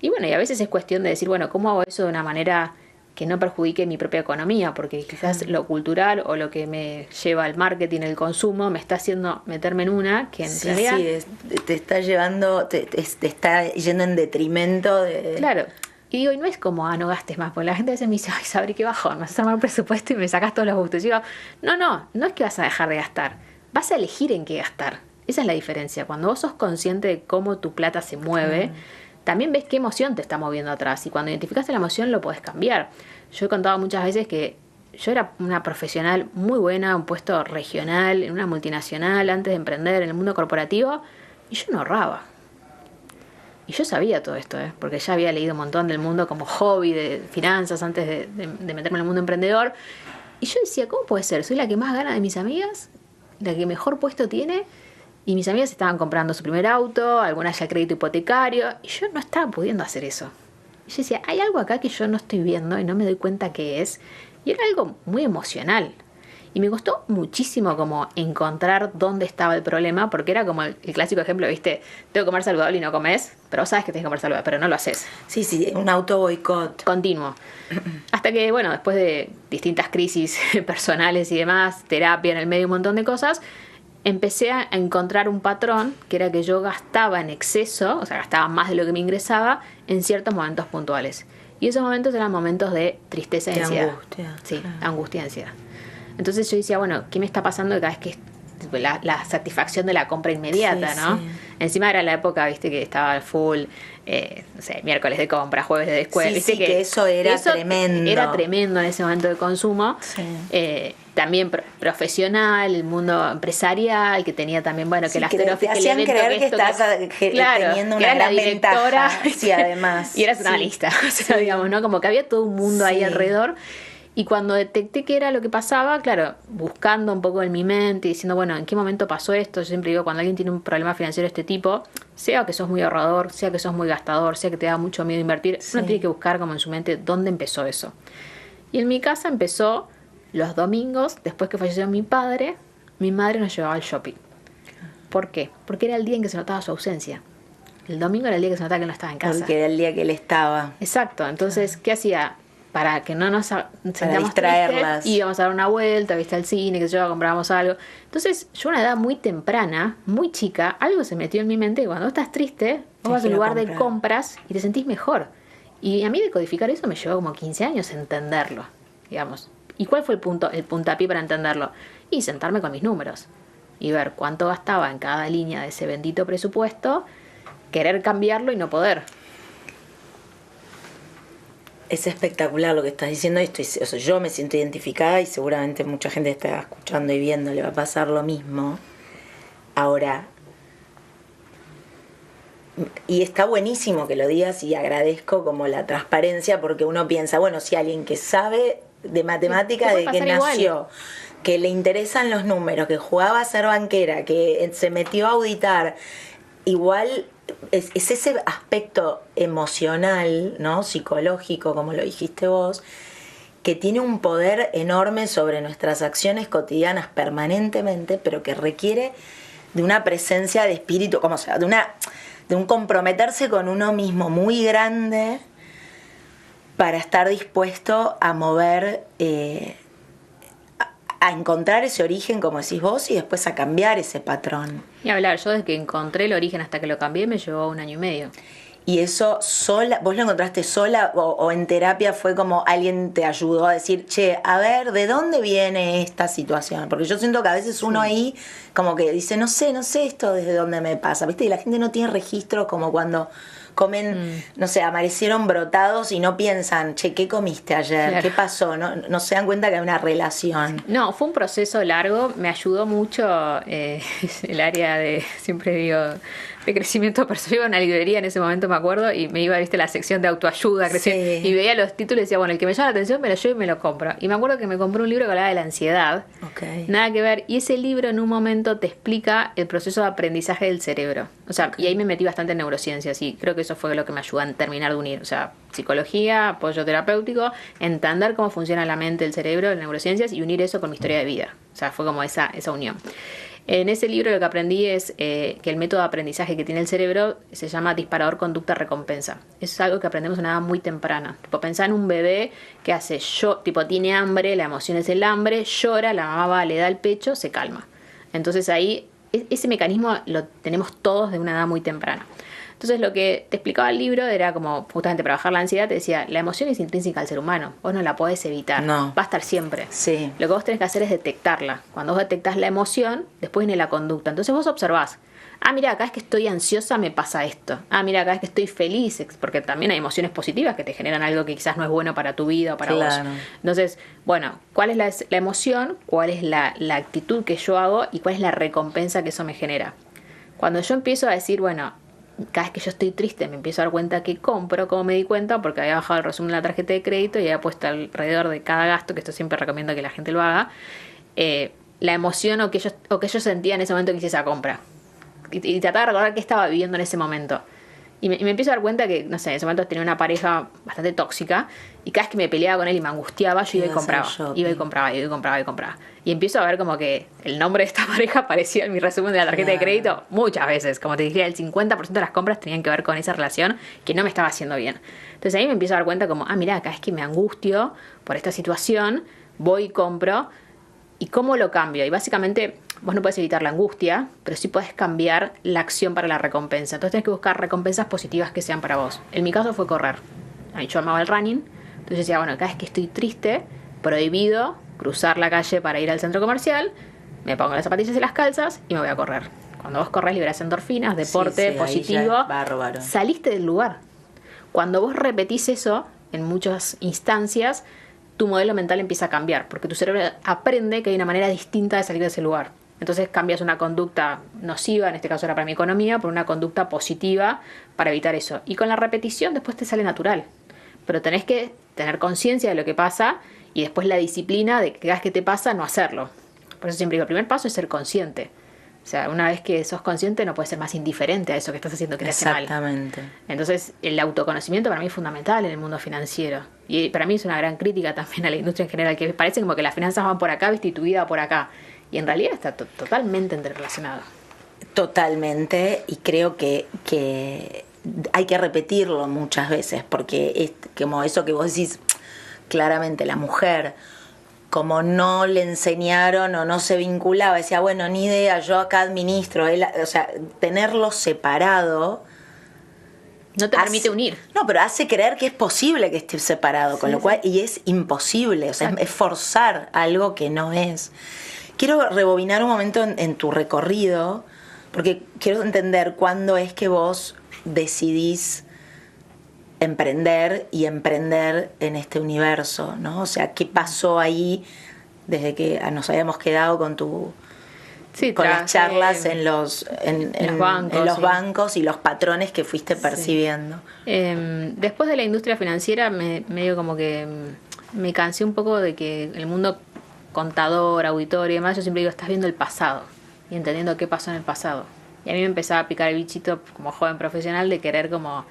Y a veces es cuestión de decir, ¿cómo hago eso de una manera que no perjudique mi propia economía? Porque quizás lo cultural o lo que me lleva al marketing, el consumo, me está haciendo meterme en una que en realidad... Sí, te está llevando, te está yendo en detrimento de... Claro. Y digo, y no es como, no gastes más, porque la gente a veces me dice, ay, Sabri, qué bajón, me vas a armar un presupuesto y me sacas todos los gustos. Y digo, no es que vas a dejar de gastar, vas a elegir en qué gastar. Esa es la diferencia. Cuando vos sos consciente de cómo tu plata se mueve, también ves qué emoción te está moviendo atrás. Y cuando identificaste la emoción, lo podés cambiar. Yo he contado muchas veces que yo era una profesional muy buena, un puesto regional, en una multinacional, antes de emprender en el mundo corporativo, y yo no ahorraba. Y yo sabía todo esto, porque ya había leído un montón del mundo como hobby de finanzas antes de meterme en el mundo emprendedor. Y yo decía, ¿cómo puede ser? Soy la que más gana de mis amigas, la que mejor puesto tiene, y mis amigas estaban comprando su primer auto, algunas ya crédito hipotecario, y yo no estaba pudiendo hacer eso. Y yo decía, hay algo acá que yo no estoy viendo y no me doy cuenta qué es. Y era algo muy emocional. Y me costó muchísimo como encontrar dónde estaba el problema, porque era como el clásico ejemplo, ¿viste? Tengo que comer saludable y no comes, pero vos sabes que tenés que comer saludable, pero no lo haces. Sí, un auto boicot. Continuo. Hasta que, después de distintas crisis personales y demás, terapia en el medio, un montón de cosas, empecé a encontrar un patrón, que era que yo gastaba en exceso, o sea, gastaba más de lo que me ingresaba en ciertos momentos puntuales. Y esos momentos eran momentos de tristeza y ansiedad. Angustia. Sí, angustia y ansiedad. Entonces yo decía, ¿qué me está pasando cada vez que la satisfacción de la compra inmediata, ¿no? Sí. Encima era la época, viste, que estaba full, miércoles de compra, jueves de descuento. Sí, que eso era tremendo. Era tremendo en ese momento de consumo. Sí. También profesional, el mundo empresarial, que tenía también, que las te hacían creer que estás teniendo una gran ventaja. Sí, además. Y eras una analista, o sea, digamos, ¿no? Como que había todo un mundo ahí alrededor. Y cuando detecté qué era lo que pasaba, claro, buscando un poco en mi mente y diciendo, ¿en qué momento pasó esto? Yo siempre digo, cuando alguien tiene un problema financiero de este tipo, sea que sos muy ahorrador, sea que sos muy gastador, sea que te da mucho miedo invertir, uno tiene que buscar como en su mente dónde empezó eso. Y en mi casa empezó los domingos, después que falleció mi padre, mi madre nos llevaba al shopping. ¿Por qué? Porque era el día en que se notaba su ausencia. El domingo era el día que se notaba que no estaba en casa. Porque era el día que él estaba. Exacto. Entonces, ¿qué hacía? Para que no nos sintamos distraerlas. Tristes, íbamos a dar una vuelta, viste, al cine, que yo, comprábamos algo. Entonces, yo a una edad muy temprana, muy chica, algo se metió en mi mente que cuando estás triste, vos vas al lugar de compras y te sentís mejor. Y a mí decodificar eso me llevó como 15 años entenderlo, digamos. ¿Y cuál fue el puntapié para entenderlo? Y sentarme con mis números y ver cuánto gastaba en cada línea de ese bendito presupuesto, querer cambiarlo y no poder. Es espectacular lo que estás diciendo. Yo me siento identificada y seguramente mucha gente está escuchando y viendo, le va a pasar lo mismo. Ahora, y está buenísimo que lo digas y agradezco como la transparencia, porque uno piensa, si alguien que sabe de matemática de que nació, igual, que le interesan los números, que jugaba a ser banquera, que se metió a auditar, igual... Es ese aspecto emocional, ¿no? Psicológico, como lo dijiste vos, que tiene un poder enorme sobre nuestras acciones cotidianas permanentemente, pero que requiere de una presencia de espíritu, como sea, de un comprometerse con uno mismo muy grande para estar dispuesto a mover, a encontrar ese origen, como decís vos, y después a cambiar ese patrón. Y hablar, yo desde que encontré el origen hasta que lo cambié me llevó 1 año y medio. Y eso sola, ¿vos lo encontraste sola o en terapia fue como alguien te ayudó a decir, che, a ver, ¿de dónde viene esta situación? Porque yo siento que a veces uno ahí como que dice, no sé esto desde dónde me pasa, ¿viste? Y la gente no tiene registros como cuando comen, no sé, amanecieron brotados y no piensan, che, ¿qué comiste ayer? Claro. ¿Qué pasó? No se dan cuenta que hay una relación. No, fue un proceso largo, me ayudó mucho el área de, siempre digo, de crecimiento personal. Iba a una librería en ese momento, me acuerdo, y me iba, viste, la sección de autoayuda, y veía los títulos y decía, bueno, el que me llama la atención me lo llevo y me lo compro. Y me acuerdo que me compré un libro que hablaba de la ansiedad. Nada que ver. Y ese libro en un momento te explica el proceso de aprendizaje del cerebro. O sea, y ahí me metí bastante en neurociencias y creo que eso fue lo que me ayudó a terminar de unir. O sea, psicología, apoyo terapéutico, entender cómo funciona la mente, el cerebro, las neurociencias y unir eso con mi historia de vida. O sea, fue como esa unión. En ese libro lo que aprendí es que el método de aprendizaje que tiene el cerebro se llama disparador conducta recompensa. Eso es algo que aprendemos a una edad muy temprana. Tipo, pensá en un bebé que hace tiene hambre, la emoción es el hambre, llora, la mamá va, le da el pecho, se calma. Entonces ahí ese mecanismo lo tenemos todos de una edad muy temprana. Entonces lo que te explicaba el libro era como, justamente para bajar la ansiedad, te decía, la emoción es intrínseca al ser humano, vos no la podés evitar, va a estar siempre. Sí. Lo que vos tenés que hacer es detectarla. Cuando vos detectás la emoción, después viene la conducta. Entonces vos observás, mira, cada vez que estoy ansiosa me pasa esto. Mira, cada vez que estoy feliz, porque también hay emociones positivas que te generan algo que quizás no es bueno para tu vida o para vos. Entonces, bueno, ¿cuál es la emoción? ¿Cuál es la actitud que yo hago? ¿Y cuál es la recompensa que eso me genera? Cuando yo empiezo a decir, bueno, cada vez que yo estoy triste me empiezo a dar cuenta que compro, como me di cuenta, porque había bajado el resumen de la tarjeta de crédito y había puesto alrededor de cada gasto, que esto siempre recomiendo que la gente lo haga, la emoción o que yo sentía en ese momento que hice esa compra. Y trataba de recordar qué estaba viviendo en ese momento. Y me empiezo a dar cuenta que, no sé, en ese momento tenía una pareja bastante tóxica y cada vez que me peleaba con él y me angustiaba, yo iba y compraba. Y empiezo a ver como que el nombre de esta pareja aparecía en mi resumen de la tarjeta de crédito muchas veces. Como te dije, el 50% de las compras tenían que ver con esa relación que no me estaba haciendo bien. Entonces ahí me empiezo a dar cuenta como, mira, cada vez que me angustio por esta situación, voy y compro. ¿Y cómo lo cambio? Y básicamente vos no podés evitar la angustia, pero sí podés cambiar la acción para la recompensa. Entonces tenés que buscar recompensas positivas que sean para vos. En mi caso fue correr. Yo amaba el running. Entonces decía, bueno, cada vez que estoy triste, prohibido cruzar la calle para ir al centro comercial, me pongo las zapatillas y las calzas y me voy a correr. Cuando vos corres liberás endorfinas, deporte positivo, bárbaro. Saliste del lugar. Cuando vos repetís eso en muchas instancias, tu modelo mental empieza a cambiar, porque tu cerebro aprende que hay una manera distinta de salir de ese lugar. Entonces cambias una conducta nociva, en este caso era para mi economía, por una conducta positiva para evitar eso. Y con la repetición después te sale natural. Pero tenés que tener conciencia de lo que pasa y después la disciplina de que cada vez que te pasa no hacerlo. Por eso siempre digo, el primer paso es ser consciente. O sea, una vez que sos consciente no puedes ser más indiferente a eso que estás haciendo que te hace mal. Exactamente. Entonces el autoconocimiento para mí es fundamental en el mundo financiero. Y para mí es una gran crítica también a la industria en general, que parece como que las finanzas van por acá, viste, y tu vida va por acá. Y en realidad está totalmente interrelacionado. Totalmente, y creo que hay que repetirlo muchas veces, porque es como eso que vos decís, claramente la mujer, como no le enseñaron o no se vinculaba, decía, bueno, ni idea, yo acá administro, o sea, tenerlo separado no te permite unir. No, pero hace creer que es posible que esté separado, con lo cual, y es imposible, o sea, es forzar algo que no es. Quiero rebobinar un momento en tu recorrido, porque quiero entender cuándo es que vos decidís emprender en este universo, ¿no? O sea, ¿qué pasó ahí desde que nos habíamos quedado con las charlas en los bancos y los patrones que fuiste percibiendo? Después de la industria financiera medio como que me cansé un poco de que el mundo contador, auditor y demás, yo siempre digo, estás viendo el pasado y entendiendo qué pasó en el pasado. Y a mí me empezaba a picar el bichito como joven profesional de querer como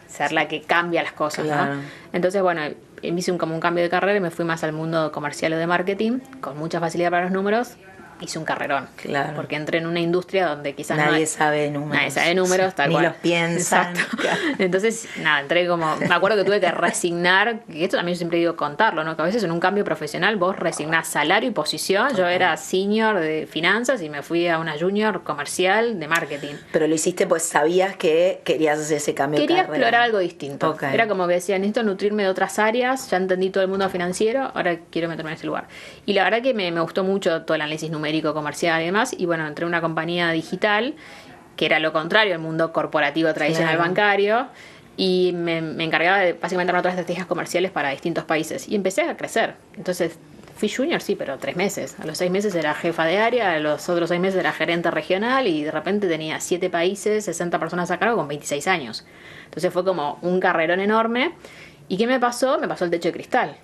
ser la que cambia las cosas, claro, ¿no? Entonces, bueno, hice como un cambio de carrera y me fui más al mundo comercial o de marketing, con mucha facilidad para los números. hice un carrerón. Claro. Porque entré en una industria donde quizás nadie sabe números. Nadie sabe números, tal Ni cual. los piensan. Exacto. Entonces, nada, entré como... Me acuerdo que tuve que resignar, que esto también yo siempre digo contarlo, ¿no? Que a veces en un cambio profesional vos resignás salario y posición. Yo era senior de finanzas y me fui a una junior comercial de marketing. Pero lo hiciste pues sabías que querías hacer ese cambio de Quería carrera. explorar algo distinto. Okay. Era como que decía, necesito nutrirme de otras áreas, ya entendí todo el mundo financiero, ahora quiero meterme en ese lugar. Y la verdad que me gustó mucho todo el análisis numérico, comercial y demás, y bueno, entré en una compañía digital, que era lo contrario al mundo corporativo tradicional bancario, y me encargaba de básicamente armar todas las estrategias comerciales para distintos países. Y empecé a crecer. Entonces, fui junior, sí, pero 3 meses. A los 6 meses era jefa de área, a los otros 6 meses era gerente regional y de repente tenía 7 países, 60 personas a cargo con 26 años. Entonces fue como un carrerón enorme. ¿Y qué me pasó? Me pasó el techo de cristal.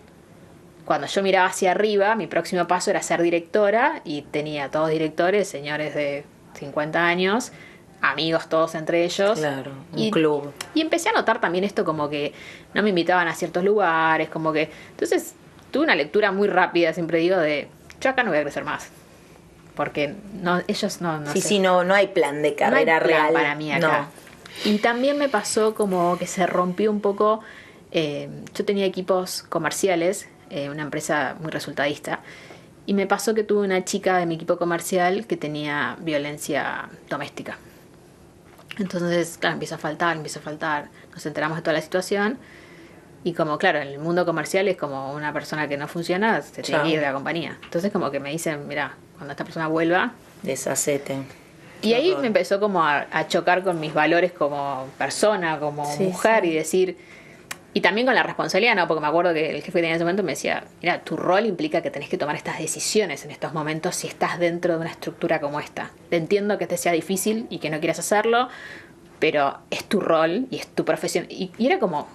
Cuando yo miraba hacia arriba, mi próximo paso era ser directora y tenía todos directores, señores de 50 años, amigos todos entre ellos. Claro, un club. Y empecé a notar también esto como que no me invitaban a ciertos lugares, como que... Entonces tuve una lectura muy rápida, siempre digo, de yo acá no voy a crecer más. Porque no, ellos no sí, sé. Sí, no hay plan de carrera no hay plan real para mí acá. No. Y también me pasó como que se rompió un poco... yo tenía equipos comerciales, una empresa muy resultadista, y me pasó que tuve una chica de mi equipo comercial que tenía violencia doméstica. Entonces, claro, empieza a faltar, nos enteramos de toda la situación, y como, claro, en el mundo comercial es como una persona que no funciona, se tiene que ir de la compañía. Entonces como que me dicen, mira, cuando esta persona vuelva... Deshacete. Y ahí me empezó como a chocar con mis valores como persona, como mujer, y decir... Y también con la responsabilidad, ¿no? Porque me acuerdo que el jefe que tenía en ese momento me decía, mira, tu rol implica que tenés que tomar estas decisiones en estos momentos si estás dentro de una estructura como esta. Te entiendo que te sea difícil y que no quieras hacerlo, pero es tu rol y es tu profesión. Y era como,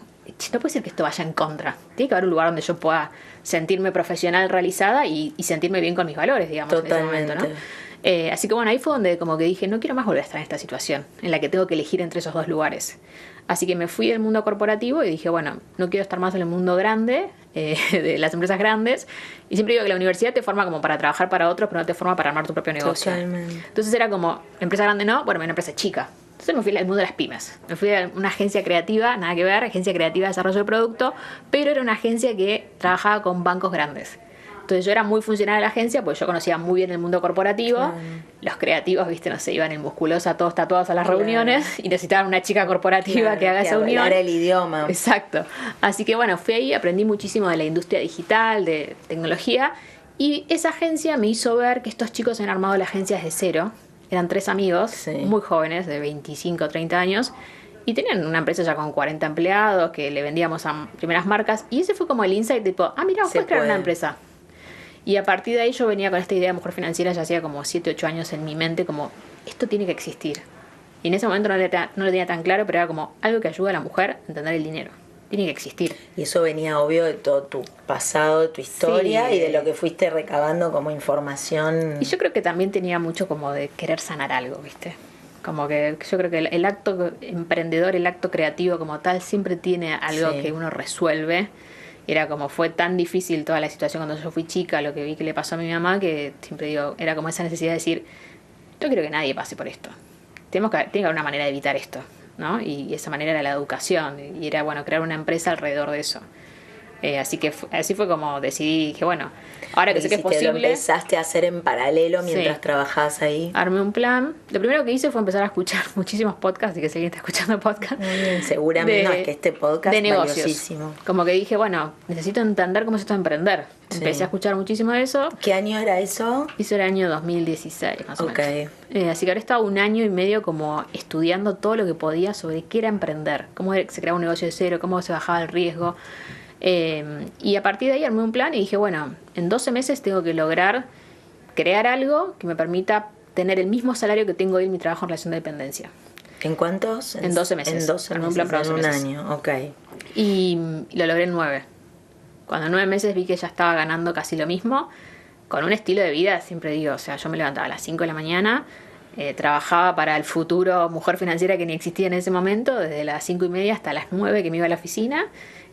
no puede ser que esto vaya en contra. Tiene que haber un lugar donde yo pueda sentirme profesional realizada y sentirme bien con mis valores, digamos, totalmente. en ese momento, ¿no? Así que bueno, ahí fue donde como que dije, no quiero más volver a estar en esta situación en la que tengo que elegir entre esos dos lugares. Así que me fui del mundo corporativo y dije, bueno, no quiero estar más en el mundo grande, de las empresas grandes. Y siempre digo que la universidad te forma como para trabajar para otros, pero no te forma para armar tu propio negocio. Totalmente. Entonces era como, empresa grande no, bueno, una empresa chica. Entonces me fui al mundo de las pymes. Me fui a una agencia creativa, nada que ver, agencia creativa de desarrollo de producto, pero era una agencia que trabajaba con bancos grandes. Entonces yo era muy funcional de la agencia porque yo conocía muy bien el mundo corporativo. Claro. Los creativos, viste, no sé, iban en musculosa, todos tatuados a las reuniones y necesitaban una chica corporativa que haga esa unión. Hablar el idioma. Exacto. Así que bueno, fui ahí, aprendí muchísimo de la industria digital, de tecnología, y esa agencia me hizo ver que estos chicos han armado la agencia desde cero. Eran 3 amigos, muy jóvenes, de 25 o 30 años, y tenían una empresa ya con 40 empleados que le vendíamos a primeras marcas, y ese fue como el insight tipo, mira, vos podés crear una empresa. Y a partir de ahí yo venía con esta idea de mujer financiera ya hacía como 7, 8 años en mi mente, como esto tiene que existir. Y en ese momento no lo tenía tan claro, pero era como algo que ayuda a la mujer a entender el dinero. Tiene que existir. Y eso venía obvio de todo tu pasado, de tu historia y de lo que fuiste recabando como información. Y yo creo que también tenía mucho como de querer sanar algo, ¿viste? Como que yo creo que el acto emprendedor, el acto creativo como tal, siempre tiene algo que uno resuelve. Era como fue tan difícil toda la situación cuando yo fui chica, lo que vi que le pasó a mi mamá, que siempre digo, era como esa necesidad de decir, yo quiero que nadie pase por esto. Tiene que haber una manera de evitar esto, ¿no? Y esa manera era la educación, y era, bueno, crear una empresa alrededor de eso. Así fue como decidí, que bueno, ahora que sé que es posible... Lo empezaste a hacer en paralelo mientras trabajabas ahí. Armé un plan. Lo primero que hice fue empezar a escuchar muchísimos podcasts, y que si alguien está escuchando podcasts. Muy bien, seguramente no, es que este podcast de es negocios. valiosísimo. Como que dije, bueno, necesito entender cómo es esto de emprender. Empecé a escuchar muchísimo de eso. ¿Qué año era eso? Hizo el año 2016, más o menos. Okay. Así que ahora estaba 1 año y medio como estudiando todo lo que podía sobre qué era emprender, cómo se creaba un negocio de cero, cómo se bajaba el riesgo. Y a partir de ahí armé un plan y dije, bueno, en 12 meses tengo que lograr crear algo que me permita tener el mismo salario que tengo hoy en mi trabajo en relación de dependencia. ¿En cuántos? En 12 meses. En 12 armé meses, un plan para 12 en un meses. año, ok. Y lo logré en 9. Cuando en 9 meses vi que ya estaba ganando casi lo mismo, con un estilo de vida, siempre digo, o sea, yo me levantaba a las 5 de la mañana, trabajaba para el futuro mujer financiera que ni existía en ese momento, desde las 5:30 hasta las 9 que me iba a la oficina.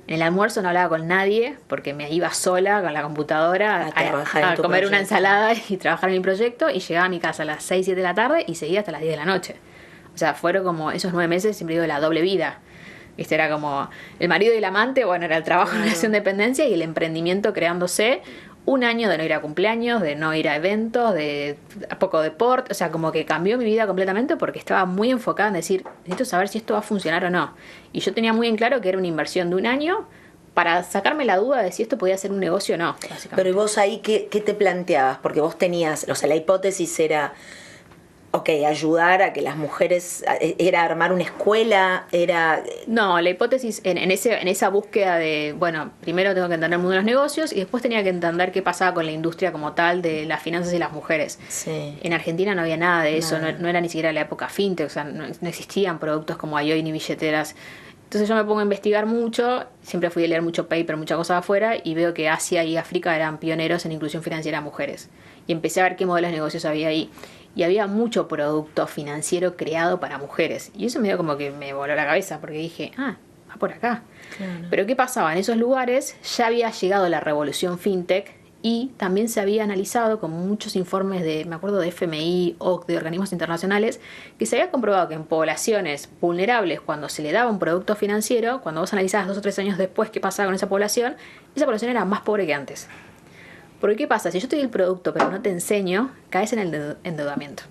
En el almuerzo no hablaba con nadie porque me iba sola con la computadora a comer una ensalada y trabajar en mi proyecto, y llegaba a mi casa a las 6, 7 de la tarde y seguía hasta las 10 de la noche. O sea, fueron como esos 9 meses, siempre digo, la doble vida. Este era como el marido y el amante, bueno, era el trabajo en relación de dependencia y el emprendimiento creándose. Un año de no ir a cumpleaños, de no ir a eventos, de poco deporte. O sea, como que cambió mi vida completamente porque estaba muy enfocada en decir, necesito saber si esto va a funcionar o no. Y yo tenía muy en claro que era una inversión de un año para sacarme la duda de si esto podía ser un negocio o no, básicamente. Pero ¿y vos ahí qué te planteabas? Porque vos tenías, o sea, la hipótesis era, ok, ayudar a que las mujeres, era armar una escuela, era... No, la hipótesis en esa búsqueda de, bueno, primero tengo que entender el mundo de los negocios y después tenía que entender qué pasaba con la industria como tal de las finanzas y las mujeres. Sí. En Argentina no había nada de eso, no era ni siquiera la época fintech, o sea, no existían productos como IOI ni billeteras. Entonces yo me pongo a investigar mucho, siempre fui a leer mucho paper, muchas cosas afuera, y veo que Asia y África eran pioneros en inclusión financiera de mujeres. Y empecé a ver qué modelos de negocios había ahí. Y había mucho producto financiero creado para mujeres. Y eso me dio como que me voló la cabeza, porque dije, va por acá. Claro. Pero ¿qué pasaba? En esos lugares ya había llegado la revolución fintech y también se había analizado con muchos informes de, me acuerdo, de FMI o de organismos internacionales, que se había comprobado que en poblaciones vulnerables, cuando se le daba un producto financiero, cuando vos analizabas 2 o 3 años después qué pasaba con esa población era más pobre que antes. Porque ¿qué pasa? Si yo te doy el producto pero no te enseño, caes en el endeudamiento.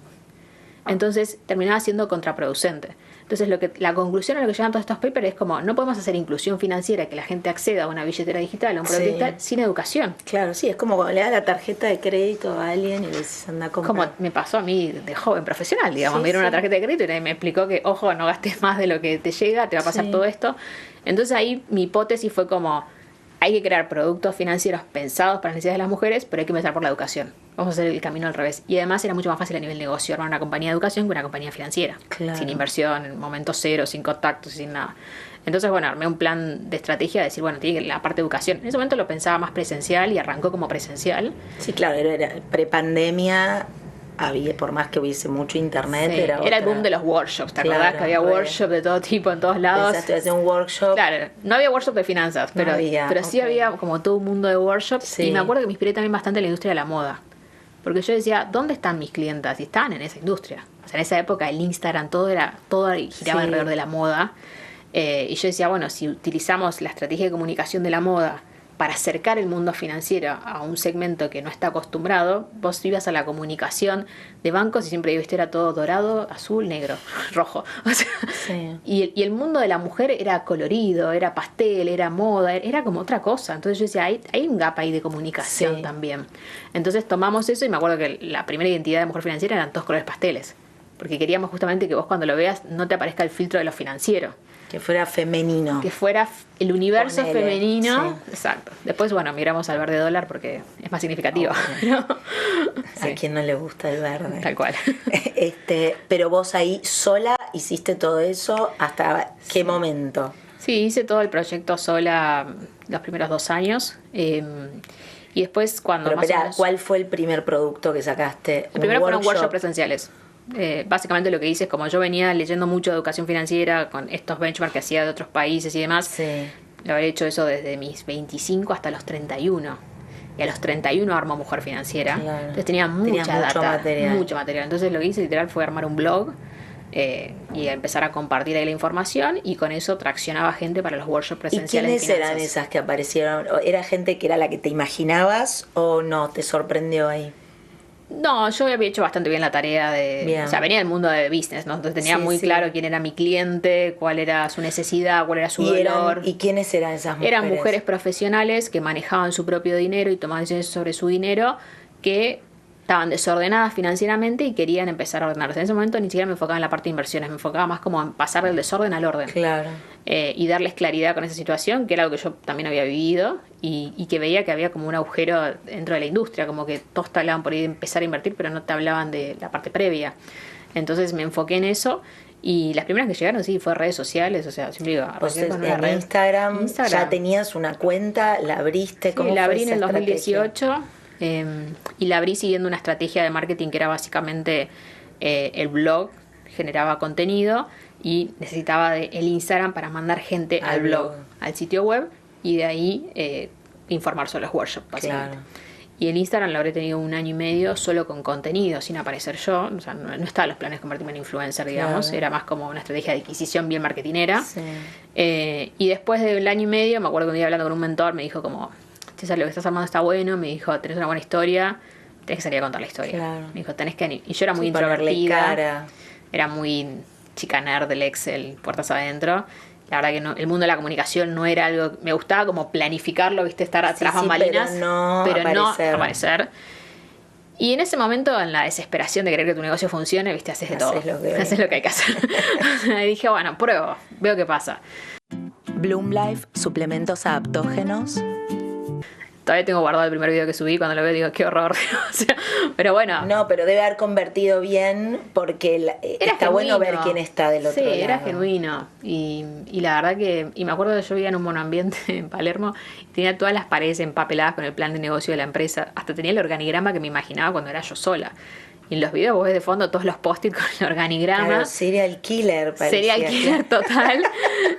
Entonces terminaba siendo contraproducente. Entonces la conclusión a lo que llegan todos estos papers es como, no podemos hacer inclusión financiera, que la gente acceda a una billetera digital, a un producto digital, sin educación. Claro, sí, es como cuando le das la tarjeta de crédito a alguien y le dices, anda a comprar. Como me pasó a mí de joven profesional, digamos, me dieron una tarjeta de crédito y me explicó que, ojo, no gastes más de lo que te llega, te va a pasar todo esto. Entonces ahí mi hipótesis fue como, hay que crear productos financieros pensados para las necesidades de las mujeres, pero hay que empezar por la educación. Vamos a hacer el camino al revés. Y además era mucho más fácil a nivel negocio armar una compañía de educación que una compañía financiera. Claro. Sin inversión, en momento cero, sin contactos, sin nada. Entonces, bueno, armé un plan de estrategia de decir, bueno, tiene que la parte de educación. En ese momento lo pensaba más presencial y arrancó como presencial. Sí, claro, era prepandemia. Había, por más que hubiese mucho internet, Sí, era el boom de los workshops, ¿te acordás que había workshops de todo tipo en todos lados? Pensaste hacer un workshop. Claro, no había workshop de finanzas, pero sí había como todo un mundo de workshops. Y me acuerdo que me inspiré también bastante en la industria de la moda. Porque yo decía, ¿dónde están mis clientas? Y estaban en esa industria. O sea, en esa época el Instagram, todo giraba alrededor de la moda. Y yo decía, bueno, si utilizamos la estrategia de comunicación de la moda para acercar el mundo financiero a un segmento que no está acostumbrado, vos ibas a la comunicación de bancos y siempre viste era todo dorado, azul, negro, rojo. O sea, y el mundo de la mujer era colorido, era pastel, era moda, era como otra cosa. Entonces yo decía, hay un gap ahí de comunicación también. Entonces tomamos eso y me acuerdo que la primera identidad de mujer financiera eran todos colores pasteles. Porque queríamos justamente que vos cuando lo veas no te aparezca el filtro de lo financiero. Que fuera femenino. Que fuera el universo femenino. Sí. Exacto. Después, bueno, miramos al verde dólar porque es más significativo. A quien no le gusta el verde. Tal cual. Pero vos ahí sola hiciste todo eso, ¿hasta qué momento? Sí, hice todo el proyecto sola los primeros 2 años. Y después cuando pero, ¿cuál fue el primer producto que sacaste? El primero fueron workshops presenciales. Básicamente lo que hice es, como yo venía leyendo mucho de educación financiera con estos benchmarks que hacía de otros países y demás, lo había hecho eso desde mis 25 hasta los 31. Y a los 31 armó Mujer Financiera. Claro. Entonces tenía mucha data, mucho material. Entonces lo que hice literal fue armar un blog y empezar a compartir ahí la información, y con eso traccionaba gente para los workshops presenciales. ¿Y quiénes eran esas que aparecieron? ¿Era gente que era la que te imaginabas o no? ¿Te sorprendió ahí? No, yo había hecho bastante bien la tarea de... O sea, venía del mundo de business, ¿no? Entonces tenía muy claro quién era mi cliente, cuál era su necesidad, cuál era su dolor. ¿Y quiénes eran esas mujeres? Eran mujeres profesionales que manejaban su propio dinero y tomaban decisiones sobre su dinero, que estaban desordenadas financieramente y querían empezar a ordenarse. En ese momento ni siquiera me enfocaba en la parte de inversiones, me enfocaba más como en pasar del desorden al orden. Claro. Y darles claridad con esa situación, que era algo que yo también había vivido, y que veía que había como un agujero dentro de la industria, como que todos te hablaban por ahí de empezar a invertir, pero no te hablaban de la parte previa. Entonces me enfoqué en eso, y las primeras que llegaron fue redes sociales. O sea, siempre digo, con una red. Instagram ya tenías una cuenta, la abriste. ¿Cómo la fue abrí en el 2018. Y la abrí siguiendo una estrategia de marketing que era básicamente el blog generaba contenido y necesitaba el Instagram para mandar gente al blog, al sitio web, y de ahí informar sobre los workshops, básicamente. Claro. Y en Instagram lo habré tenido 1 año y medio solo con contenido, sin aparecer yo. O sea, no estaban los planes de convertirme en influencer, digamos. Claro. Era más como una estrategia de adquisición bien marketinera. Sí. Y después del año y medio, me acuerdo que un día hablando con un mentor, me dijo como, César, lo que estás armando está bueno. Me dijo, tenés una buena historia, tenés que salir a contar la historia. Claro. Me dijo, tenés que... Y yo era muy Ponerle introvertida. cara. Era muy chica nerd del Excel, puertas adentro. La verdad que no, el mundo de la comunicación no era algo... Me gustaba como planificarlo, ¿viste? Estar atrás bambalinas. Pero no aparecer. Y en ese momento, en la desesperación de querer que tu negocio funcione, ¿viste? Haces de todo. Haces lo que hay que hacer. Y dije, bueno, pruebo, veo qué pasa. Bloom Life, suplementos adaptógenos. Todavía tengo guardado el primer video que subí, cuando lo veo digo, qué horror. O sea, pero bueno. No, pero debe haber convertido bien porque está bueno ver quién está del otro lado. Sí, era genuino. Y la verdad que... Y me acuerdo que yo vivía en un monoambiente en Palermo y tenía todas las paredes empapeladas con el plan de negocio de la empresa. Hasta tenía el organigrama que me imaginaba cuando era yo sola. Y en los videos vos ves de fondo todos los post-it con el organigrama. Claro, serial killer parecía. Serial killer total.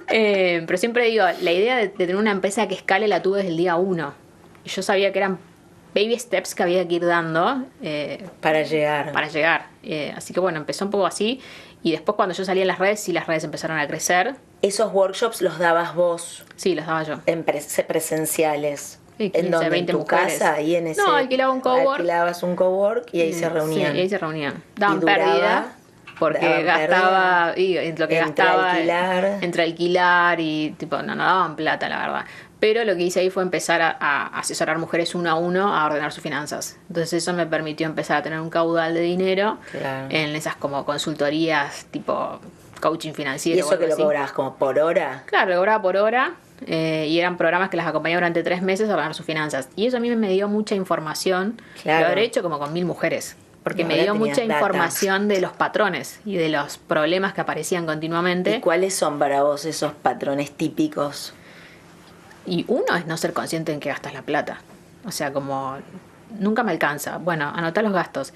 Pero siempre digo, la idea de tener una empresa que escale la tuve desde el día 1. Y yo sabía que eran baby steps que había que ir dando para llegar. Así que bueno, empezó un poco así. Y después cuando yo salí en las redes, sí, las redes empezaron a crecer. ¿Esos workshops los dabas vos? Sí, los daba yo. En presenciales. Sí, 15, ¿En dónde? 20 ¿En tu mujeres. casa? Ahí en ese, no, alquilaba un cowork. Alquilabas un cowork y ahí se reunían. Sí, ahí se reunían. Daban duraba, pérdida. Porque gastaba, y lo que gastaba entre alquilar y tipo, no daban plata, la verdad. Pero lo que hice ahí fue empezar a asesorar mujeres 1 a 1 a ordenar sus finanzas. Entonces eso me permitió empezar a tener un caudal de dinero en esas como consultorías tipo coaching financiero. ¿Y eso que lo cobrabas como por hora? Claro, lo cobraba por hora. Y eran programas que las acompañaba durante 3 meses a ordenar sus finanzas. Y eso a mí me dio mucha información. Claro. Lo habré hecho como con 1000 mujeres. Porque me dio mucha información de los patrones y de los problemas que aparecían continuamente. ¿Y cuáles son para vos esos patrones típicos? Y uno es no ser consciente en qué gastas la plata. O sea, como nunca me alcanza. Bueno, anotá los gastos.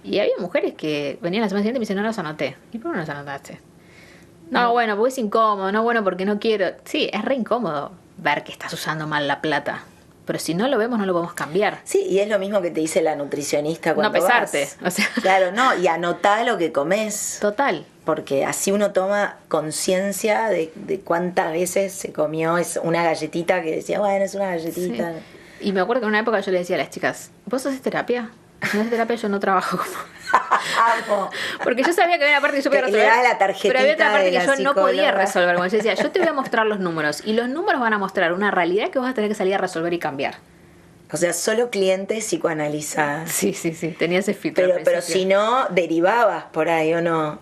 Y había mujeres que venían la semana siguiente y me dicen, no los anoté. ¿Y por qué no los anotaste? No, bueno, porque es incómodo. No, bueno, porque no quiero. Sí, es re incómodo ver que estás usando mal la plata. Pero si no lo vemos, no lo podemos cambiar. Sí, y es lo mismo que te dice la nutricionista cuando no pesarte, vas. O sea. Claro, no, y anotá lo que comes. Total. Porque así uno toma conciencia de cuántas veces se comió una galletita que decía, bueno, es una galletita. Sí. Y me acuerdo que en una época yo le decía a las chicas, ¿vos haces terapia? Si no haces terapia yo no trabajo como... Porque yo sabía que había una parte que yo podía resolver, la tarjetita, pero había otra parte que yo psicóloga. no podía resolver. Como yo decía, yo te voy a mostrar los números y los números van a mostrar una realidad que vas a tener que salir a resolver y cambiar. O sea, solo clientes psicoanalizadas. Sí, tenía ese filtro. Pero si no, derivabas por ahí, ¿o no?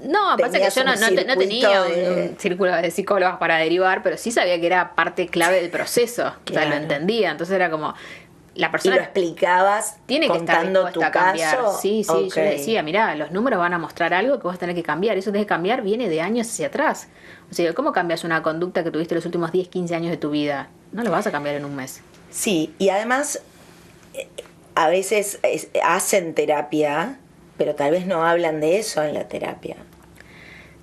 No, pasa que yo no tenía un círculo de psicólogos para derivar, pero sí sabía que era parte clave del proceso. Claro. O sea, lo entendía. Entonces era como... La persona ¿Y lo explicabas tiene que contando estar tu a cambiar. caso? Sí, okay. Yo le decía, mirá, los números van a mostrar algo que vas a tener que cambiar. Eso tenés que cambiar, viene de años hacia atrás. O sea, ¿cómo cambias una conducta que tuviste los últimos 10, 15 años de tu vida? No lo vas a cambiar en un mes. Sí, y además a veces hacen terapia, pero tal vez no hablan de eso en la terapia.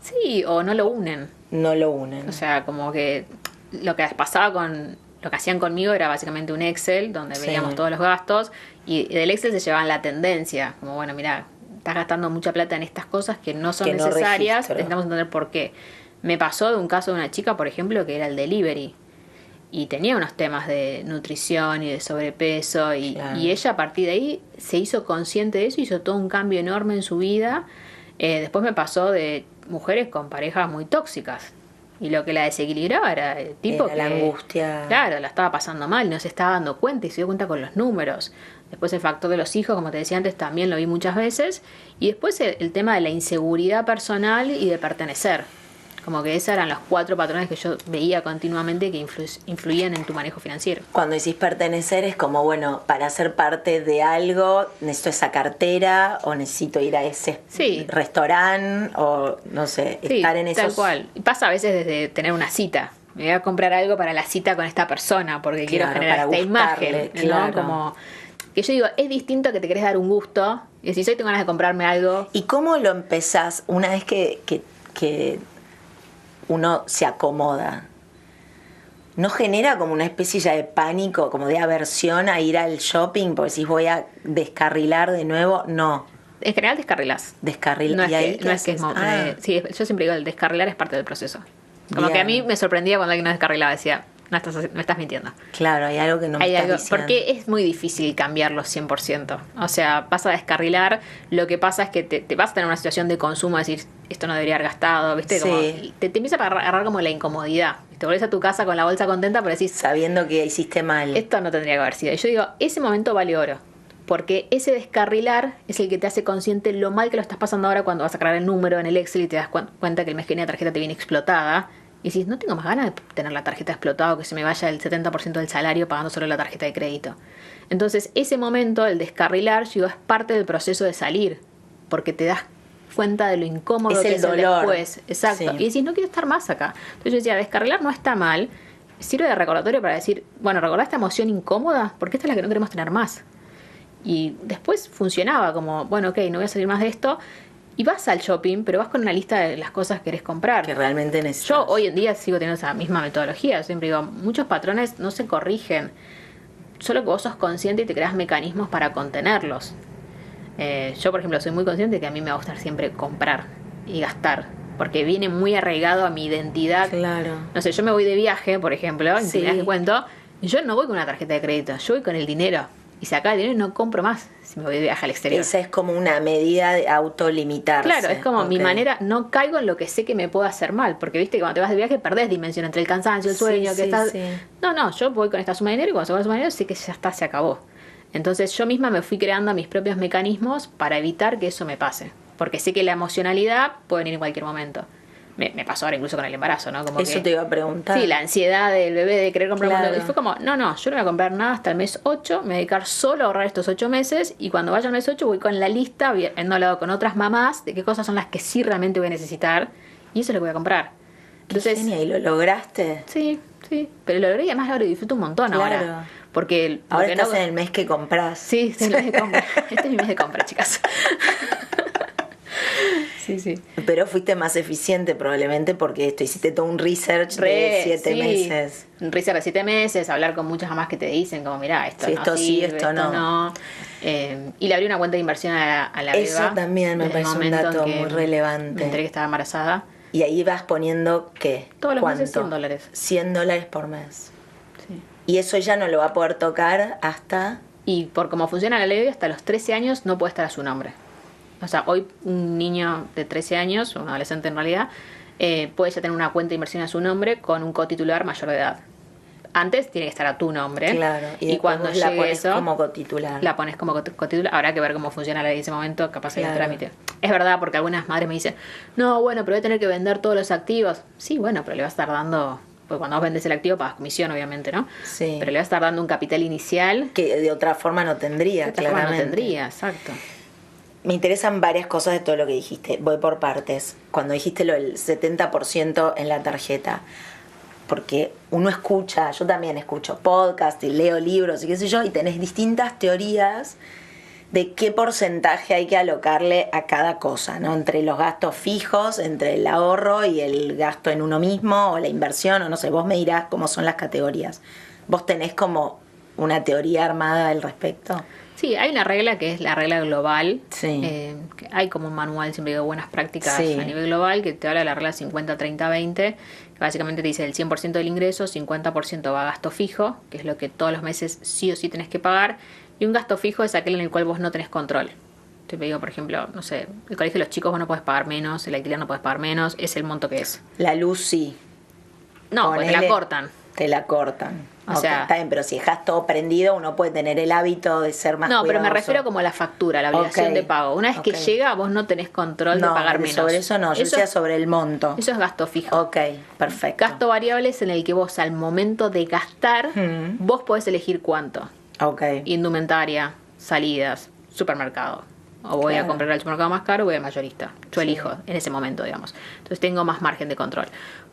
Sí, o no lo unen. No lo unen. O sea, como que lo que pasaba con... Lo que hacían conmigo era básicamente un Excel donde veíamos todos los gastos y del Excel se llevaban la tendencia, como bueno, mira, estás gastando mucha plata en estas cosas que no son necesarias, necesitamos entender por qué. Me pasó de un caso de una chica, por ejemplo, que era el delivery y tenía unos temas de nutrición y de sobrepeso y ella a partir de ahí se hizo consciente de eso, hizo todo un cambio enorme en su vida. Después me pasó de mujeres con parejas muy tóxicas. Y lo que la desequilibraba era el tipo que... la angustia. Claro, la estaba pasando mal, no se estaba dando cuenta y se dio cuenta con los números. Después el factor de los hijos, como te decía antes, también lo vi muchas veces. Y después el tema de la inseguridad personal y de pertenecer. Como que esos eran los 4 patrones que yo veía continuamente que influían en tu manejo financiero. Cuando decís pertenecer es como, bueno, para ser parte de algo necesito esa cartera o necesito ir a ese restaurante o, no sé, estar en esos... tal cual. Y pasa a veces desde tener una cita. Me voy a comprar algo para la cita con esta persona porque quiero generar esta imagen. ¿no? Como que yo digo, es distinto que te querés dar un gusto y decís, hoy tengo ganas de comprarme algo. ¿Y cómo lo empezás una vez que uno se acomoda? ¿No genera como una especie ya de pánico, como de aversión a ir al shopping? Porque si voy a descarrilar de nuevo, no. En general descarrilas. Descarrilar. No ¿Y ahí es qué que, no es que haces? es sí, yo siempre digo, el descarrilar es parte del proceso. Como Bien. que a mí me sorprendía cuando alguien no descarrilaba, decía, me estás mintiendo. Claro, hay algo que no me Hay estás algo, diciendo. porque es muy difícil cambiarlo 100%. O sea, vas a descarrilar, lo que pasa es que te vas a tener una situación de consumo, decir, esto no debería haber gastado, ¿viste? Como, Sí. te empieza a agarrar como la incomodidad. Te volvés a tu casa con la bolsa contenta, pero decís, Sabiendo que hiciste mal. esto no tendría que haber sido. Y yo digo, ese momento vale oro. Porque ese descarrilar es el que te hace consciente lo mal que lo estás pasando ahora cuando vas a sacar el número en el Excel y te das cuenta que el mes que viene la tarjeta te viene explotada. Y decís, no tengo más ganas de tener la tarjeta explotada o que se me vaya el 70% del salario pagando solo la tarjeta de crédito. Entonces, ese momento, el descarrilar, yo digo, es parte del proceso de salir. Porque te das cuenta de lo incómodo Es que el es dolor. el después. Exacto. Sí. Y decís, no quiero estar más acá. Entonces yo decía, descarrilar no está mal. Sirve de recordatorio para decir, bueno, recordá esta emoción incómoda porque esta es la que no queremos tener más. Y después funcionaba como, bueno, ok, no voy a salir más de esto. Y vas al shopping, pero vas con una lista de las cosas que querés comprar. Que realmente necesitas. Yo hoy en día sigo teniendo esa misma metodología. Siempre digo, muchos patrones no se corrigen. Solo que vos sos consciente y te creas mecanismos para contenerlos. Yo, por ejemplo, soy muy consciente de que a mí me va a gustar siempre comprar y gastar. Porque viene muy arraigado a mi identidad. Claro. No sé, yo me voy de viaje, por ejemplo, Sí. intimidades que cuento, y yo no voy con una tarjeta de crédito, yo voy con el dinero. Y si acá el dinero no compro más si me voy de viaje al exterior. Esa es como una medida de autolimitarse. Claro, es como mi Ok. manera, no caigo en lo que sé que me puede hacer mal, porque viste que cuando te vas de viaje perdés dimensión entre el cansancio, el Sí, sueño, que sí, estás... sí. No, yo voy con esta suma de dinero y cuando se va la suma de dinero sé que ya está, se acabó. Entonces yo misma me fui creando mis propios mecanismos para evitar que eso me pase, porque sé que la emocionalidad puede venir en cualquier momento. Me pasó ahora incluso con el embarazo, ¿no? Como Eso que, te iba a preguntar. sí, la ansiedad del bebé de querer comprar un Claro. montón. Y fue como, no, yo no voy a comprar nada hasta el mes 8, me voy a dedicar solo a ahorrar estos 8 meses y cuando vaya al mes 8 voy con la lista, habiendo hablado con otras mamás de qué cosas son las que sí realmente voy a necesitar y eso es lo que voy a comprar. Entonces, Genia, ¿y lo lograste? sí, pero lo logré y además lo disfruto un montón Claro. ahora. Porque Ahora porque estás en el mes que compras. Sí, este es mi mes de compra. Este es mi mes de compra, chicas. Sí. Pero fuiste más eficiente probablemente porque hiciste todo un research de 7 meses. Un research de 7 meses, hablar con muchas mamás que te dicen como, mirá, esto Sí, no esto sirve, sí, esto no. Y le abrí una cuenta de inversión a la Eso beba. también me desde el parece un momento dato en que muy relevante. Me enteré que estaba embarazada. Y ahí vas poniendo, ¿qué? Todos los ¿Cuánto? meses $100. $100 por mes. Sí. Y eso ya no lo va a poder tocar hasta... Y por cómo funciona la ley, hasta los 13 años no puede estar a su nombre. O sea, hoy un niño de 13 años, un adolescente en realidad, puede ya tener una cuenta de inversión a su nombre con un cotitular mayor de edad. Antes tiene que estar a tu nombre. Claro. Y cuando vos la llegue pones eso, como cotitular. la pones como cotitular. Habrá que ver cómo funciona la ley en ese momento, capaz hay un Claro. trámite. Es verdad, porque algunas madres me dicen, no, bueno, pero voy a tener que vender todos los activos. Sí, bueno, pero le vas a estar dando... Porque cuando vos vendes el activo pagas comisión, obviamente, ¿no? Sí. Pero le vas a estar dando un capital inicial. Que de otra forma no tendría, De otra forma claramente. no tendría, exacto. Me interesan varias cosas de todo lo que dijiste. Voy por partes. Cuando dijiste lo del 70% en la tarjeta. Porque uno escucha, yo también escucho podcast y leo libros y qué sé yo, y tenés distintas teorías de qué porcentaje hay que alocarle a cada cosa, ¿no? Entre los gastos fijos, entre el ahorro y el gasto en uno mismo, o la inversión, o no sé, vos me dirás cómo son las categorías. ¿Vos tenés como una teoría armada al respecto? Sí, hay una regla que es la regla global. Sí. Que hay como un manual, siempre digo, buenas prácticas Sí. a nivel global, que te habla de la regla 50-30-20, que básicamente te dice el 100% del ingreso, 50% va a gasto fijo, que es lo que todos los meses sí o sí tenés que pagar, y un gasto fijo es aquel en el cual vos no tenés control. Te digo, por ejemplo, no sé, el colegio de los chicos vos no podés pagar menos, el alquiler no podés pagar menos, es el monto que es. La luz sí. No, porque te la Ponele- cortan. Te la cortan. O Ok, sea- está bien, pero si dejas todo prendido, uno puede tener el hábito de ser más No, pero me cuidadoso. refiero como a la factura, la obligación Ok, de pago. Una vez que ok. llega, vos no tenés control de pagar menos. sobre eso no, yo decía sobre el monto. Eso es gasto fijo. Ok, perfecto. Gasto variable es en el que vos al momento de gastar, Hmm. vos podés elegir cuánto. Ok. Indumentaria, salidas, supermercado. O voy a Claro. comprar al supermercado más caro o voy al mayorista. Yo Sí. elijo en ese momento, digamos. Entonces tengo más margen de control.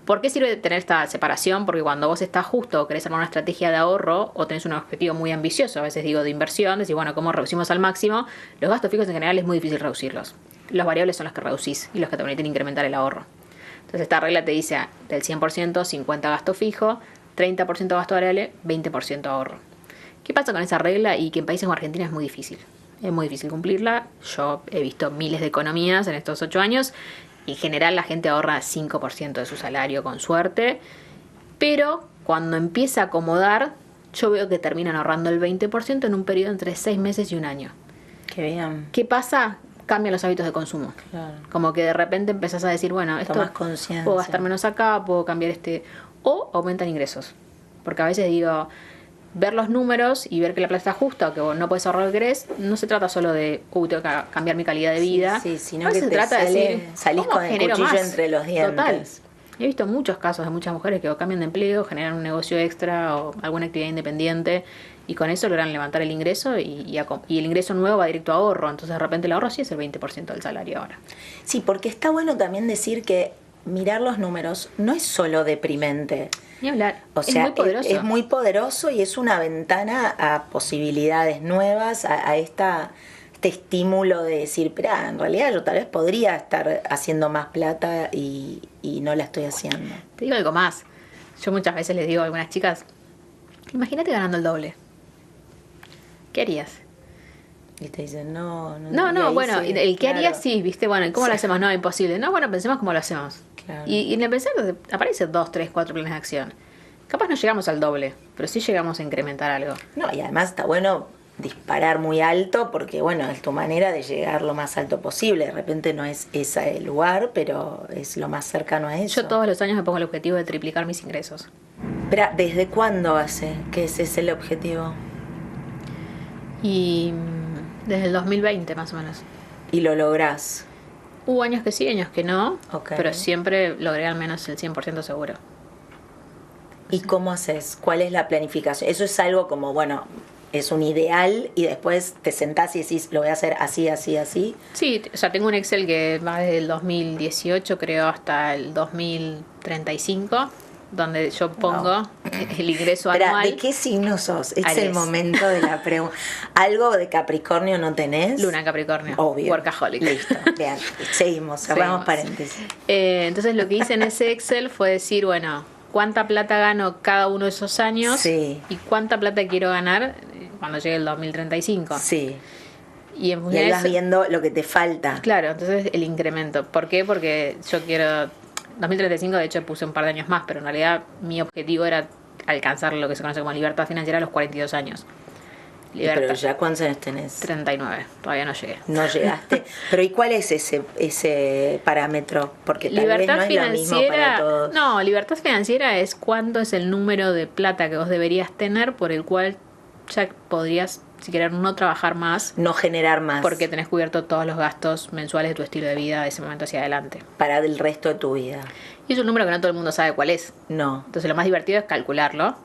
¿Por qué sirve tener esta separación? Porque cuando vos estás justo o querés armar una estrategia de ahorro o tenés un objetivo muy ambicioso, a veces digo de inversión, decís, bueno, ¿cómo reducimos al máximo? Los gastos fijos en general es muy difícil reducirlos. Los variables son los que reducís y los que te permiten incrementar el ahorro. Entonces esta regla te dice del 100%, 50 gasto fijo, 30% gasto variable, 20% ahorro. ¿Qué pasa con esa regla? Y que en países como Argentina es muy difícil. Es muy difícil cumplirla. Yo he visto miles de economías en estos 8 años. En general la gente ahorra 5% de su salario con suerte. Pero cuando empieza a acomodar, yo veo que terminan ahorrando el 20% en un periodo entre 6 meses y un año. Qué bien. ¿Qué pasa? Cambian los hábitos de consumo. Claro. Como que de repente empezás a decir, bueno, esto Tomás conciencia. puedo gastar menos acá, puedo cambiar o aumentan ingresos. Porque a veces digo, ver los números y ver que la plata está justa o que vos no puedes ahorrar lo que querés, no se trata solo de, tengo que cambiar mi calidad de vida. Sí, sino no que se te trata de decir, salís ¿cómo con el genero cuchillo más? entre los dientes. Total. He visto muchos casos de muchas mujeres que o cambian de empleo, generan un negocio extra o alguna actividad independiente y con eso logran levantar el ingreso y el ingreso nuevo va directo a ahorro. Entonces de repente el ahorro sí es el 20% del salario ahora. Sí, porque está bueno también decir que mirar los números no es solo deprimente. Ni hablar. O sea, es muy poderoso. Es muy poderoso y es una ventana a posibilidades nuevas, a este estímulo de decir, espera, en realidad yo tal vez podría estar haciendo más plata y no la estoy haciendo. Te digo algo más. Yo muchas veces les digo a algunas chicas, imagínate ganando el doble. ¿Qué harías? Y te dicen, no, bueno, sí, el que claro. haría sí, ¿viste? Bueno, ¿y cómo lo hacemos? No, imposible. No, bueno, pensemos cómo lo hacemos. Claro. Y en el pensar aparecen 2, 3, 4 planes de acción. Capaz no llegamos al doble, pero sí llegamos a incrementar algo. No, y además está bueno disparar muy alto porque, bueno, es tu manera de llegar lo más alto posible. De repente no es ese el lugar, pero es lo más cercano a eso. Yo todos los años me pongo el objetivo de triplicar mis ingresos. Pero, ¿desde cuándo hace que ese es el objetivo? Y desde el 2020 más o menos. Y lo lográs. Hubo años que sí, años que no, Okay. pero siempre logré al menos el 100% seguro. ¿Y cómo haces? ¿Cuál es la planificación? Eso es algo como, bueno, es un ideal y después te sentás y decís, lo voy a hacer así, así, así. Sí, o sea, tengo un Excel que va desde el 2018, creo, hasta el 2035, donde yo pongo el ingreso anual. ¿De qué signo sos? Es Aries. el momento de la pregunta. ¿Algo de Capricornio no tenés? Luna en Capricornio. Obvio. Workaholic. Listo. Bien, cerramos paréntesis. Entonces lo que hice en ese Excel fue decir, bueno, cuánta plata gano cada uno de esos años Sí. y cuánta plata quiero ganar cuando llegue el 2035. Sí. Y en Y función ahí de vas eso, viendo lo que te falta. claro, entonces el incremento. ¿Por qué? Porque yo quiero 2035, de hecho puse un par de años más, pero en realidad mi objetivo era alcanzar lo que se conoce como libertad financiera a los 42 años. Pero ya, ¿cuántos años tenés? 39, todavía no llegué. No llegaste. Pero ¿y cuál es ese parámetro? Porque tal Libertad vez no es lo mismo para todos. No, libertad financiera es cuánto es el número de plata que vos deberías tener por el cual ya podrías, si querés, no trabajar más. No generar más. Porque tenés cubierto todos los gastos mensuales de tu estilo de vida de ese momento hacia adelante. Para el resto de tu vida. Y es un número que no todo el mundo sabe cuál es. No. Entonces lo más divertido es calcularlo.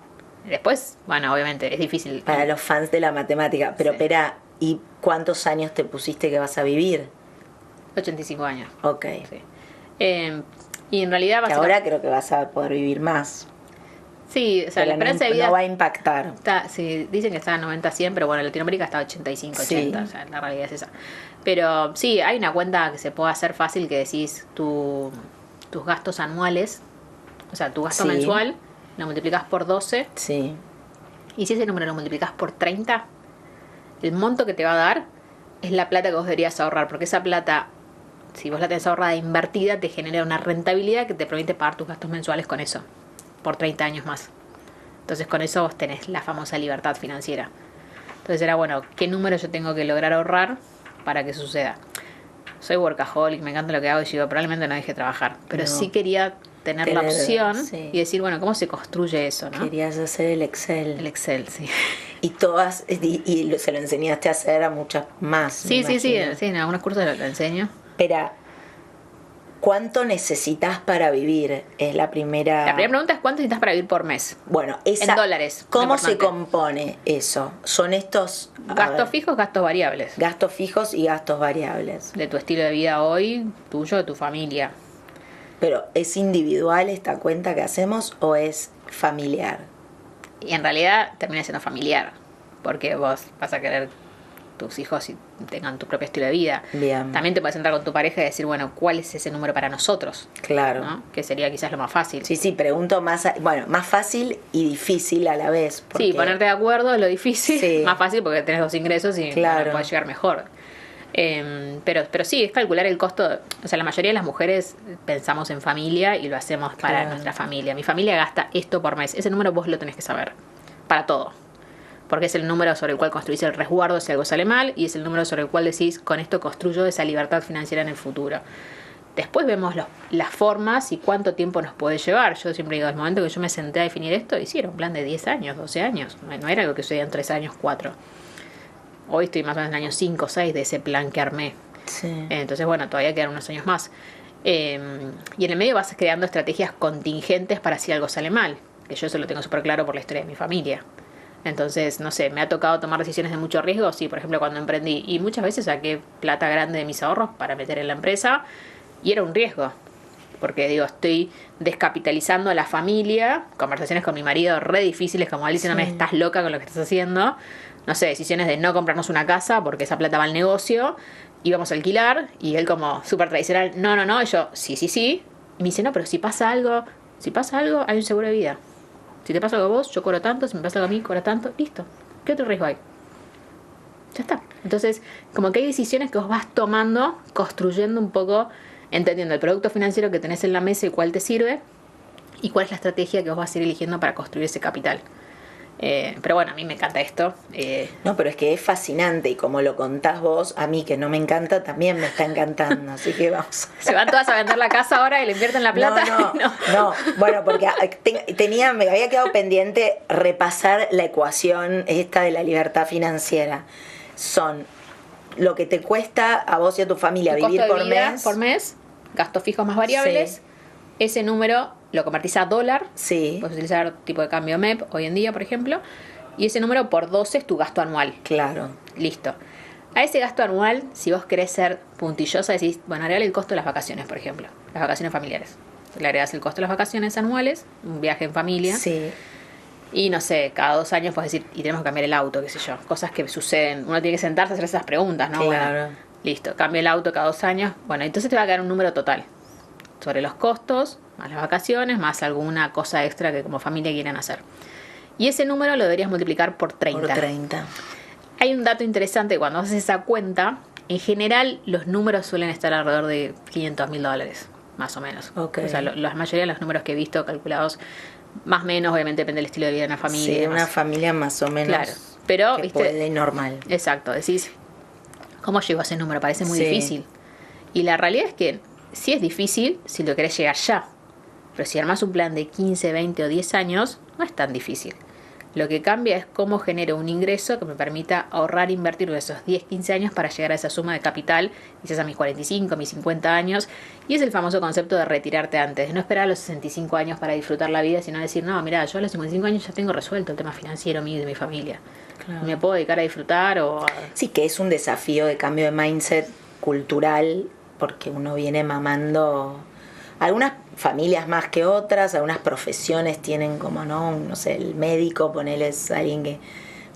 Después, bueno, obviamente es difícil. Para los fans de la matemática. Pero Sí. espera, ¿y cuántos años te pusiste que vas a vivir? 85 años. Ok. Sí. Y en realidad Que ahora creo que vas a poder vivir más. Sí, o sea, Pero la esperanza de vida no va a impactar. está, sí, dicen que está a 90-100, pero bueno, en Latinoamérica está a 85-80, Sí. o sea, la realidad es esa. Pero sí, hay una cuenta que se puede hacer fácil que decís tus gastos anuales, o sea, tu gasto Sí. mensual, lo multiplicas por 12, Sí. y si ese número lo multiplicas por 30, el monto que te va a dar es la plata que vos deberías ahorrar, porque esa plata, si vos la tenés ahorrada e invertida, te genera una rentabilidad que te permite pagar tus gastos mensuales con eso, por 30 años más. Entonces con eso vos tenés la famosa libertad financiera. Entonces era, bueno, ¿qué número yo tengo que lograr ahorrar para que suceda? Soy workaholic, me encanta lo que hago y digo, probablemente no deje de trabajar, pero No. sí quería tener la opción Sí. y decir, bueno, ¿cómo se construye eso, no? Querías hacer el Excel. El Excel, sí. Y se lo enseñaste a hacer a muchas más. me Sí, imagino. en algunos cursos lo enseño. Espera, ¿cuánto necesitas para vivir? Es la primera. La primera pregunta es ¿cuánto necesitas para vivir por mes? Bueno, esa. En dólares, ¿Cómo lo se importante. compone eso? Son estos a Gastos ver, fijos, gastos variables. gastos fijos y gastos variables. De tu estilo de vida hoy, tuyo, de tu familia. Pero ¿es individual esta cuenta que hacemos o es familiar? Y en realidad termina siendo familiar. Porque vos vas a querer tus hijos tengan tu propio estilo de vida. Bien. También te puedes sentar con tu pareja y decir, bueno, ¿cuál es ese número para nosotros? Claro. ¿No? Que sería quizás lo más fácil. Sí, pregunto más fácil y difícil a la vez. Porque... Sí, ponerte de acuerdo es lo difícil, Sí. más fácil porque tenés 2 ingresos y claro. puedes llegar mejor. Pero sí, es calcular el costo. O sea, la mayoría de las mujeres pensamos en familia y lo hacemos para nuestra familia. Mi familia gasta esto por mes. Ese número vos lo tenés que saber. Para todo. Porque es el número sobre el cual construís el resguardo si algo sale mal, y es el número sobre el cual decís, con esto construyo esa libertad financiera en el futuro. Después vemos las formas y cuánto tiempo nos puede llevar. Yo siempre digo, el momento que yo me senté a definir esto, hicieron un plan de 10 años, 12 años. No era algo que sucedía en 3 años, 4. Hoy estoy más o menos en el año 5 o 6 de ese plan que armé. Sí. Entonces, bueno, todavía quedan unos años más. Y en el medio vas creando estrategias contingentes para si algo sale mal. Que yo eso lo tengo súper claro por la historia de mi familia. Entonces, no sé, me ha tocado tomar decisiones de mucho riesgo. Sí, por ejemplo, cuando emprendí. Y muchas veces saqué plata grande de mis ahorros para meter en la empresa. Y era un riesgo. Porque, digo, estoy descapitalizando a la familia. Conversaciones con mi marido re difíciles, como Alicia, no me estás loca con lo que estás haciendo. No sé, decisiones de no comprarnos una casa porque esa plata va al negocio. Íbamos a alquilar. Y él como súper tradicional, no. Y yo, sí. Y me dice, no, pero si pasa algo, hay un seguro de vida. Si te pasa algo a vos, yo cobro tanto. Si me pasa algo a mí, cobro tanto. Listo. ¿Qué otro riesgo hay? Ya está. Entonces, como que hay decisiones que vos vas tomando, construyendo un poco, entendiendo el producto financiero que tenés en la mesa y cuál te sirve, y cuál es la estrategia que vos vas a ir eligiendo para construir ese capital. Pero bueno, a mí me encanta esto. No, pero es que es fascinante, y como lo contás vos, a mí que no me encanta, también me está encantando, así que vamos. ¿Se van todas a vender la casa ahora y le invierten la plata? No, bueno, porque me había quedado pendiente repasar la ecuación esta de la libertad financiera. Son lo que te cuesta a vos y a tu familia tu vivir costo de vida por mes, gastos fijos más variables. Sí. Ese número lo convertís a dólar. Sí. Puedes utilizar tipo de cambio MEP hoy en día, por ejemplo. Y ese número por 12 es tu gasto anual. Claro. Listo. A ese gasto anual, si vos querés ser puntillosa, decís, bueno, agregale el costo de las vacaciones, por ejemplo. Las vacaciones familiares. Le agregás el costo de las vacaciones anuales, un viaje en familia. Sí. Y no sé, cada 2 años puedes decir, y tenemos que cambiar el auto, qué sé yo. Cosas que suceden. Uno tiene que sentarse a hacer esas preguntas, ¿no? Claro. Bueno, listo, cambio el auto cada 2 años. Bueno, entonces te va a quedar un número total sobre los costos, más las vacaciones, más alguna cosa extra que como familia quieran hacer. Y ese número lo deberías multiplicar por 30. Por 30. Hay un dato interesante, cuando haces esa cuenta, en general los números suelen estar alrededor de $500.000, más o menos. Okay. O sea, la mayoría de los números que he visto calculados, más o menos, obviamente depende del estilo de vida de una familia. Sí, una familia más o menos. Claro, pero que ¿viste? puede normal. Exacto, decís, ¿cómo llego a ese número? Parece muy Sí. difícil. Y la realidad es que sí es difícil si lo querés llegar ya. Pero si armás un plan de 15, 20 o 10 años, no es tan difícil. Lo que cambia es cómo genero un ingreso que me permita ahorrar e invertir esos 10, 15 años para llegar a esa suma de capital, quizás a mis 45, a mis 50 años. Y es el famoso concepto de retirarte antes. No esperar a los 65 años para disfrutar la vida, sino decir, no, mira, yo a los 55 años ya tengo resuelto el tema financiero mío y de mi familia. Claro. Me puedo dedicar a disfrutar o... Sí, que es un desafío de cambio de mindset cultural, porque uno viene mamando... Algunas familias más que otras, algunas profesiones tienen como, no sé, el médico, ponele, es alguien que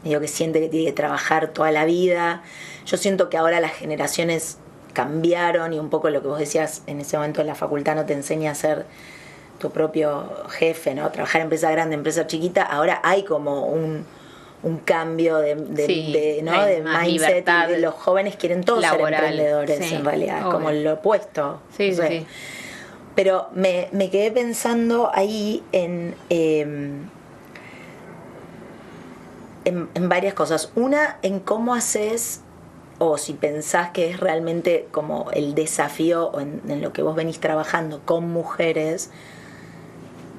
medio que siente que tiene que trabajar toda la vida. Yo siento que ahora las generaciones cambiaron y un poco lo que vos decías en ese momento en la facultad no te enseña a ser tu propio jefe, ¿no? Trabajar en empresa grande, empresa chiquita. Ahora hay como un cambio de mindset, y los jóvenes quieren todos laboral, ser emprendedores, sí, en realidad, es como lo opuesto. Sí, no sé. Sí. Pero me quedé pensando ahí en varias cosas. Una, en cómo haces, o si pensás que es realmente como el desafío o en lo que vos venís trabajando con mujeres,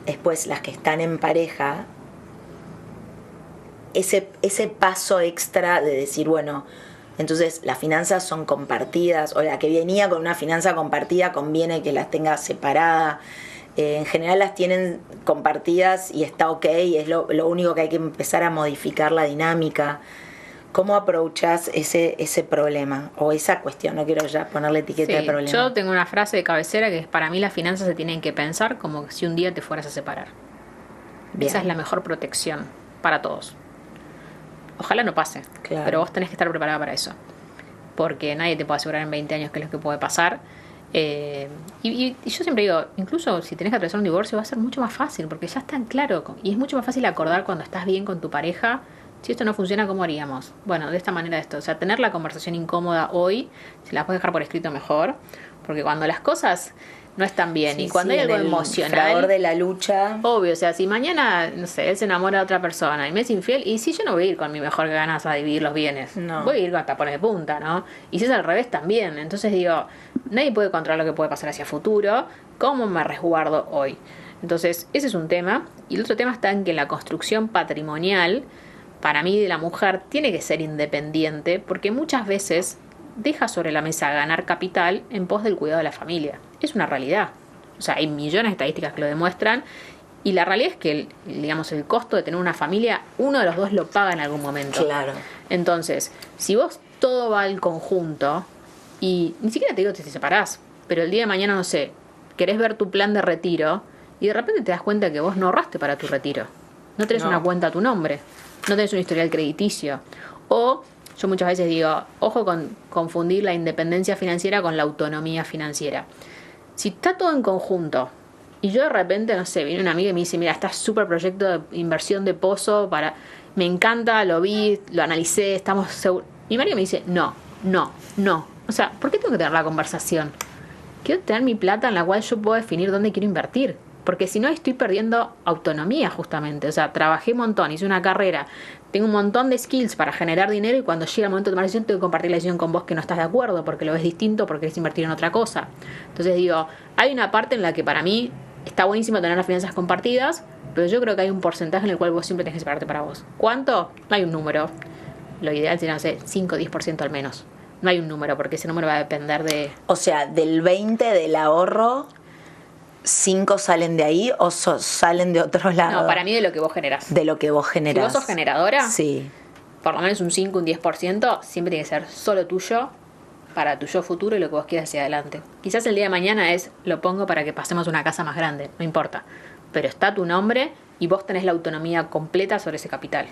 después las que están en pareja, ese paso extra de decir, bueno, entonces las finanzas son compartidas, o la que venía con una finanza compartida conviene que las tenga separada. En general las tienen compartidas y está ok, es lo único que hay que empezar a modificar la dinámica. ¿Cómo aprovechás ese problema o esa cuestión? No quiero ya ponerle etiqueta de problema. Yo tengo una frase de cabecera que es, para mí las finanzas se tienen que pensar como si un día te fueras a separar. Bien. Esa es la mejor protección para todos. Ojalá no pase, Claro. pero vos tenés que estar preparada para eso. Porque nadie te puede asegurar en 20 años qué es lo que puede pasar. Y yo siempre digo, incluso si tenés que atravesar un divorcio va a ser mucho más fácil, porque ya está en claro. Y es mucho más fácil acordar cuando estás bien con tu pareja. Si esto no funciona, ¿cómo haríamos? Bueno, de esta manera esto. O sea, tener la conversación incómoda hoy, si la puedes dejar por escrito mejor. Porque cuando las cosas no están bien y cuando hay algo en el emocional, fragor de la lucha. obvio, o sea, si mañana, no sé, él se enamora de otra persona y me es infiel, y si yo no voy a ir con mi mejor ganas a dividir los bienes, No. voy a ir con tapones de punta, ¿no? Y si es al revés también. Entonces digo, nadie puede controlar lo que puede pasar hacia futuro. ¿Cómo me resguardo hoy? Entonces, ese es un tema. Y el otro tema está en que la construcción patrimonial, para mí, de la mujer, tiene que ser independiente, porque muchas veces deja sobre la mesa ganar capital en pos del cuidado de la familia. Es una realidad. O sea, hay millones de estadísticas que lo demuestran. Y la realidad es que, digamos, el costo de tener una familia, uno de los dos lo paga en algún momento. Claro. Entonces, si vos todo va al conjunto, y ni siquiera te digo que te separás, pero el día de mañana, no sé, querés ver tu plan de retiro y de repente te das cuenta que vos no ahorraste para tu retiro. No tenés una cuenta a tu nombre, no tenés un historial crediticio. O, yo muchas veces digo, ojo con confundir la independencia financiera con la autonomía financiera. Si está todo en conjunto y yo de repente, no sé, viene una amiga y me dice, mira, está súper proyecto de inversión de pozo para... Me encanta, lo vi, lo analicé, estamos seguros. Mi marido me dice, no. O sea, ¿por qué tengo que tener la conversación? Quiero tener mi plata en la cual yo puedo definir dónde quiero invertir. Porque si no, estoy perdiendo autonomía justamente. O sea, trabajé un montón, hice una carrera, tengo un montón de skills para generar dinero y cuando llega el momento de tomar la decisión tengo que compartir la decisión con vos que no estás de acuerdo porque lo ves distinto, porque querés invertir en otra cosa. Entonces digo, hay una parte en la que para mí está buenísimo tener las finanzas compartidas, pero yo creo que hay un porcentaje en el cual vos siempre tenés que separarte para vos. ¿Cuánto? No hay un número. Lo ideal sería, no sé, 5 o 10% al menos. No hay un número, porque ese número va a depender de... O sea, del 20 del ahorro, 5 salen de ahí o salen de otro lado. No, para mí de lo que vos generás. De lo que vos generás. Si vos sos generadora, sí, por lo menos un 5, un 10%, siempre tiene que ser solo tuyo, para tu yo futuro y lo que vos quieras hacia adelante. Quizás el día de mañana lo pongo para que pasemos una casa más grande, no importa. Pero está tu nombre y vos tenés la autonomía completa sobre ese capital.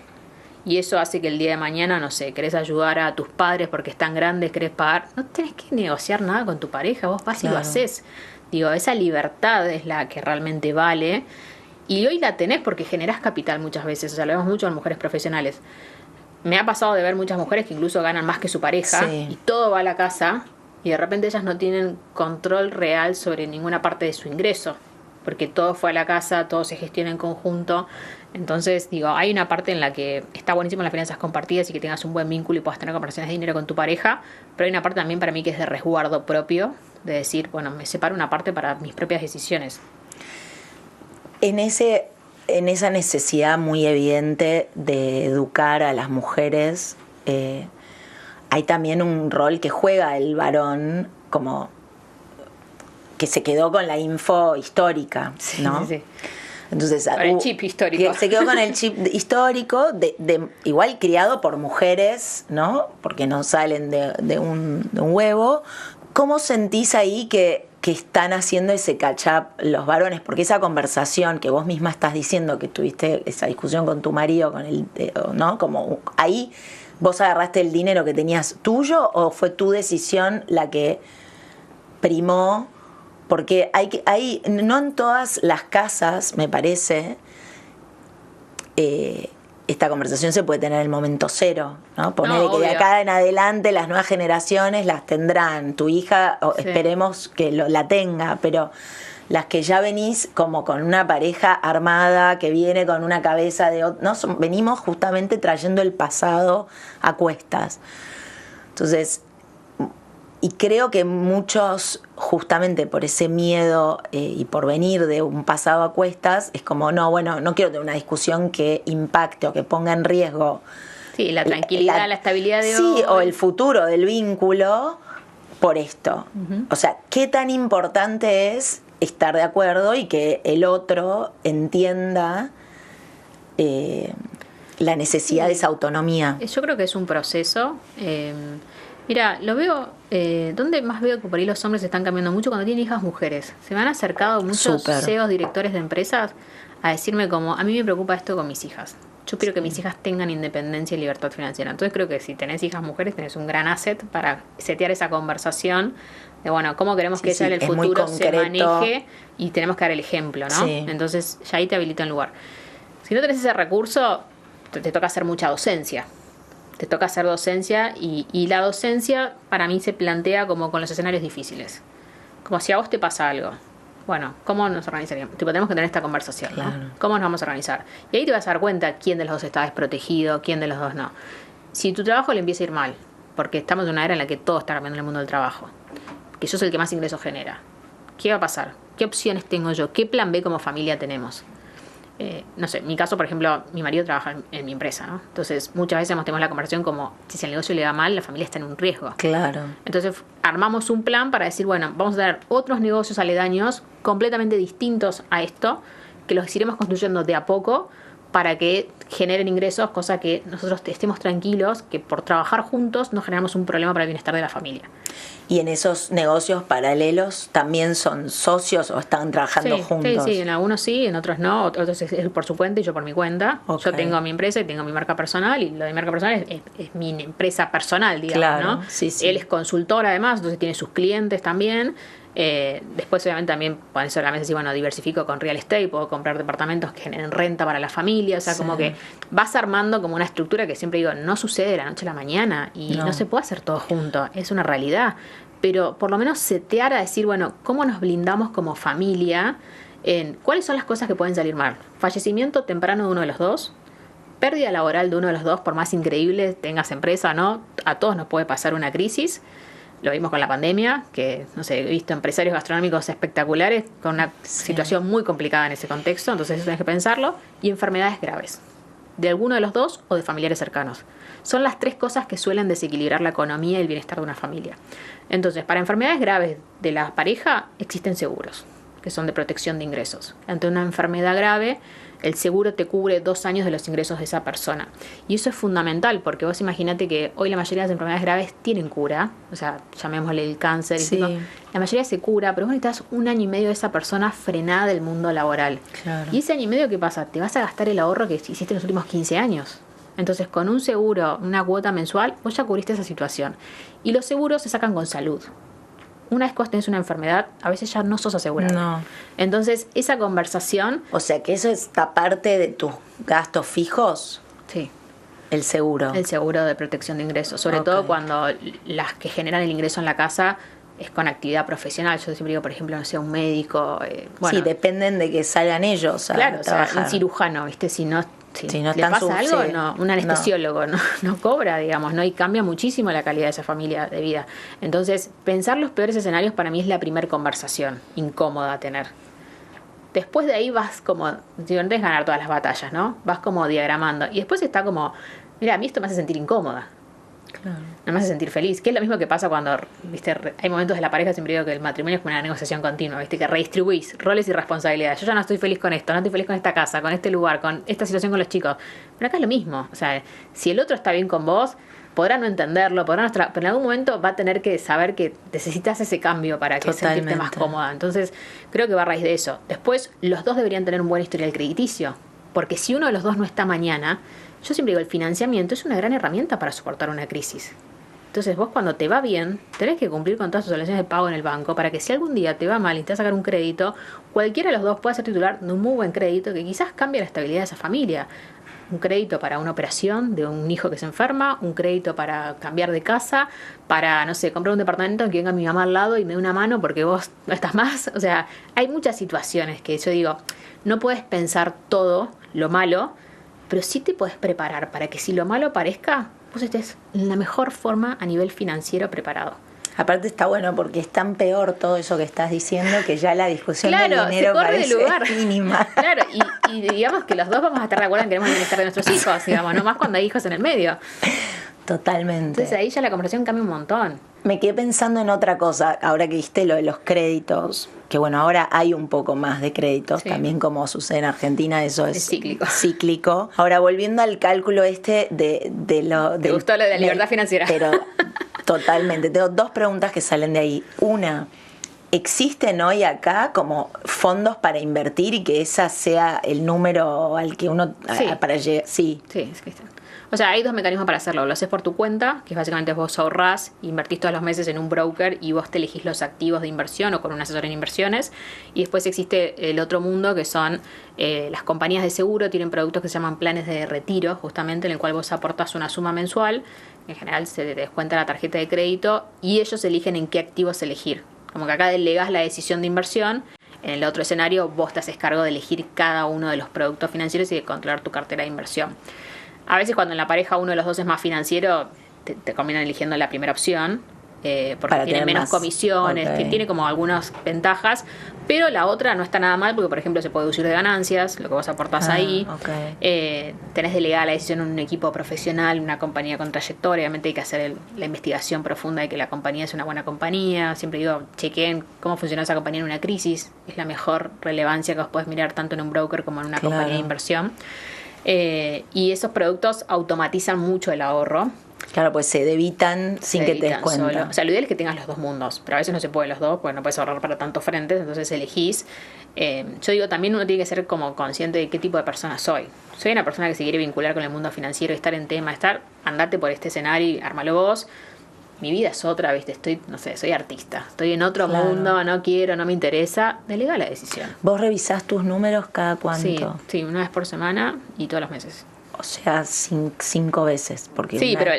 Y eso hace que el día de mañana, no sé, querés ayudar a tus padres porque están grandes, querés pagar, no tenés que negociar nada con tu pareja, vos vas y lo haces. Digo, esa libertad es la que realmente vale. Y hoy la tenés porque generás capital muchas veces, o sea, lo vemos mucho en mujeres profesionales. Me ha pasado de ver muchas mujeres que incluso ganan más que su pareja y todo va a la casa y de repente ellas no tienen control real sobre ninguna parte de su ingreso. Porque todo fue a la casa, todo se gestiona en conjunto. Entonces, digo, hay una parte en la que está buenísimo las finanzas compartidas y que tengas un buen vínculo y puedas tener conversaciones de dinero con tu pareja, pero hay una parte también para mí que es de resguardo propio, de decir, bueno, me separo una parte para mis propias decisiones. En esa necesidad muy evidente de educar a las mujeres, hay también un rol que juega el varón como... que se quedó con la info histórica, ¿no? Sí. Entonces, con el chip histórico. Se quedó con el chip histórico, igual criado por mujeres, ¿no? Porque no salen de un huevo. ¿Cómo sentís ahí que están haciendo ese catch-up los varones? Porque esa conversación que vos misma estás diciendo, que tuviste esa discusión con tu marido, ¿no? Como ahí vos agarraste el dinero que tenías tuyo o fue tu decisión la que primó. Porque no en todas las casas, me parece, esta conversación se puede tener en el momento cero, ¿no? Ponerle que de acá en adelante las nuevas generaciones las tendrán. Tu hija, esperemos que la tenga, pero las que ya venís como con una pareja armada que viene con una cabeza de... ¿no? Venimos justamente trayendo el pasado a cuestas. Entonces... Y creo que muchos, justamente por ese miedo y por venir de un pasado a cuestas, es como, no quiero tener una discusión que impacte o que ponga en riesgo. Sí, la tranquilidad, la estabilidad de hoy. Sí, o el futuro del vínculo por esto. Uh-huh. O sea, ¿qué tan importante es estar de acuerdo y que el otro entienda la necesidad de esa autonomía? Yo creo que es un proceso... Mira, lo veo, donde más veo que por ahí los hombres están cambiando mucho cuando tienen hijas mujeres. Se me han acercado muchos CEOs, directores de empresas, a decirme como, a mí me preocupa esto con mis hijas. Yo quiero que mis hijas tengan independencia y libertad financiera. Entonces creo que si tenés hijas mujeres, tenés un gran asset para setear esa conversación de, bueno, cómo queremos que ella en el futuro se maneje, y tenemos que dar el ejemplo, ¿no? Sí. Entonces ya ahí te habilita un lugar. Si no tenés ese recurso, te toca hacer mucha docencia. Te toca hacer docencia, y la docencia para mí se plantea como con los escenarios difíciles. Como si a vos te pasa algo. Bueno, ¿cómo nos organizaríamos? Tenemos que tener esta conversación, ¿no? Claro. ¿Cómo nos vamos a organizar? Y ahí te vas a dar cuenta quién de los dos está desprotegido, quién de los dos no. Si tu trabajo le empieza a ir mal, porque estamos en una era en la que todo está cambiando en el mundo del trabajo, que sos el que más ingresos genera, ¿qué va a pasar? ¿Qué opciones tengo yo? ¿Qué plan B como familia tenemos? No sé, en mi caso, por ejemplo, mi marido trabaja en mi empresa, ¿no? Entonces, muchas veces tenemos la conversación como, si el negocio le va mal, la familia está en un riesgo. Claro. Entonces, armamos un plan para decir, bueno, vamos a tener otros negocios aledaños completamente distintos a esto, que los iremos construyendo de a poco para que generen ingresos, cosa que nosotros estemos tranquilos, que por trabajar juntos no generamos un problema para el bienestar de la familia. ¿Y en esos negocios paralelos también son socios o están trabajando juntos? Sí, en algunos sí, en otros no, otros es por su cuenta y yo por mi cuenta. Okay. Yo tengo mi empresa y tengo mi marca personal, y lo de mi marca personal es mi empresa personal, digamos, claro, ¿no? Sí. Él es consultor además, entonces tiene sus clientes también. Después obviamente también pones sobre la mesa, si bueno, diversifico con real estate, puedo comprar departamentos que generen renta para la familia, o sea, como que vas armando como una estructura que siempre digo, no sucede de la noche a la mañana y no se puede hacer todo junto, es una realidad, pero por lo menos setear a decir, bueno, ¿cómo nos blindamos como familia en cuáles son las cosas que pueden salir mal? Fallecimiento temprano de uno de los dos, pérdida laboral de uno de los dos, por más increíble tengas empresa, ¿no? A todos nos puede pasar una crisis. Lo vimos con la pandemia, que, no sé, he visto empresarios gastronómicos espectaculares con una situación muy complicada en ese contexto, entonces eso tenés que pensarlo. Y enfermedades graves, de alguno de los dos o de familiares cercanos. Son las tres cosas que suelen desequilibrar la economía y el bienestar de una familia. Entonces, para enfermedades graves de la pareja existen seguros, que son de protección de ingresos. Ante una enfermedad grave, el seguro te cubre 2 años de los ingresos de esa persona. Y eso es fundamental, porque vos imaginate que hoy la mayoría de las enfermedades graves tienen cura, o sea, llamémosle el cáncer, la mayoría se cura, pero vos necesitas 1 año y medio de esa persona frenada del mundo laboral. Claro. Y ese año y medio, ¿qué pasa? Te vas a gastar el ahorro que hiciste en los últimos 15 años. Entonces, con un seguro, una cuota mensual, vos ya cubriste esa situación. Y los seguros se sacan con salud. Una vez que vos tenés una enfermedad, a veces ya no sos asegurado. No. Entonces, esa conversación... O sea, que eso está parte de tus gastos fijos. Sí. El seguro. El seguro de protección de ingresos. Sobre todo cuando las que generan el ingreso en la casa es con actividad profesional. Yo siempre digo, por ejemplo, no sé, un médico... bueno, sí, dependen de que salgan ellos a claro, trabajar. O sea, un cirujano, ¿viste? Si no no le pasa algo, no, un anestesiólogo no cobra, digamos, ¿no? Y cambia muchísimo la calidad de esa familia de vida. Entonces, pensar los peores escenarios para mí es la primera conversación incómoda a tener. Después de ahí vas como, digo, no tenés que ganar todas las batallas, ¿no? Vas como diagramando. Y después está como, mira, a mí esto me hace sentir incómoda. Claro. No me hace sentir feliz. Que es lo mismo que pasa cuando, viste, hay momentos de la pareja, siempre digo que el matrimonio es como una negociación continua, viste, que redistribuís roles y responsabilidades. Yo ya no estoy feliz con esto, no estoy feliz con esta casa, con este lugar, con esta situación con los chicos. Pero acá es lo mismo. O sea, si el otro está bien con vos, podrá no entenderlo, pero en algún momento va a tener que saber que necesitas ese cambio para que sentirte más cómoda. Entonces, creo que va a raíz de eso. Después, los dos deberían tener un buen historial crediticio, porque si uno de los dos no está mañana, yo siempre digo, el financiamiento es una gran herramienta para soportar una crisis. Entonces vos cuando te va bien, tenés que cumplir con todas tus obligaciones de pago en el banco para que si algún día te va mal y te vas a sacar un crédito, cualquiera de los dos pueda ser titular de un muy buen crédito que quizás cambie la estabilidad de esa familia. Un crédito para una operación de un hijo que se enferma, un crédito para cambiar de casa, para, no sé, comprar un departamento en que venga mi mamá al lado y me dé una mano porque vos no estás más. O sea, hay muchas situaciones que yo digo, no puedes pensar todo lo malo, pero sí te puedes preparar para que si lo malo aparezca, vos estés en la mejor forma a nivel financiero preparado. Aparte está bueno porque es tan peor todo eso que estás diciendo que ya la discusión del dinero se corre parece de lugar. mínima. Claro, y digamos que los dos vamos a estar de acuerdo en que queremos el bienestar de nuestros hijos, digamos, no más cuando hay hijos en el medio. Totalmente. Entonces ahí ya la conversación cambia un montón. Me quedé pensando en otra cosa, ahora que viste lo de los créditos, que bueno, ahora hay un poco más de créditos, también como sucede en Argentina, eso es cíclico. Ahora, volviendo al cálculo de lo... ¿Te gustó lo de la libertad financiera? Pero totalmente. Tengo 2 preguntas que salen de ahí. Una, ¿existen hoy acá como fondos para invertir y que esa sea el número al que uno Sí. para llegar? Sí. Sí, existen. O sea, hay dos mecanismos para hacerlo. Lo haces por tu cuenta, que es básicamente vos ahorrás, invertís todos los meses en un broker y vos te elegís los activos de inversión o con un asesor en inversiones. Y después existe el otro mundo, que son las compañías de seguro, tienen productos que se llaman planes de retiro, justamente, en el cual vos aportás una suma mensual. En general se te descuenta la tarjeta de crédito y ellos eligen en qué activos elegir. Como que acá delegás la decisión de inversión. En el otro escenario, vos te haces cargo de elegir cada uno de los productos financieros y de controlar tu cartera de inversión. A veces cuando en la pareja uno de los dos es más financiero, te combinan eligiendo la primera opción, porque Para tiene tener menos más. comisiones, Ok. que tiene como algunas ventajas, pero la otra no está nada mal porque, por ejemplo, se puede deducir de ganancias, lo que vos aportás ahí. Ok. Tenés delegada la decisión en un equipo profesional, una compañía con trayectoria. Obviamente hay que hacer la investigación profunda de que la compañía es una buena compañía. Siempre digo, chequeen cómo funciona esa compañía en una crisis. Es la mejor relevancia que vos podés mirar tanto en un broker como en una Claro. compañía de inversión. Y esos productos automatizan mucho el ahorro. Claro, pues se debitan sin Se que te des dedican cuenta. solo. O sea, lo ideal es que tengas los dos mundos, pero a veces no se puede los dos, porque no puedes ahorrar para tantos frentes, entonces elegís. Yo digo, también uno tiene que ser como consciente de qué tipo de persona soy. Soy una persona que se quiere vincular con el mundo financiero, estar en tema, andate por este escenario y ármalo vos. Mi vida es otra, ¿viste? No sé, soy artista. Estoy en otro Claro. mundo, no quiero, no me interesa. Delega la decisión. ¿Vos revisás tus números cada cuánto? Sí, una vez por semana y todos los meses. O sea, 5 veces. Porque Sí, una- pero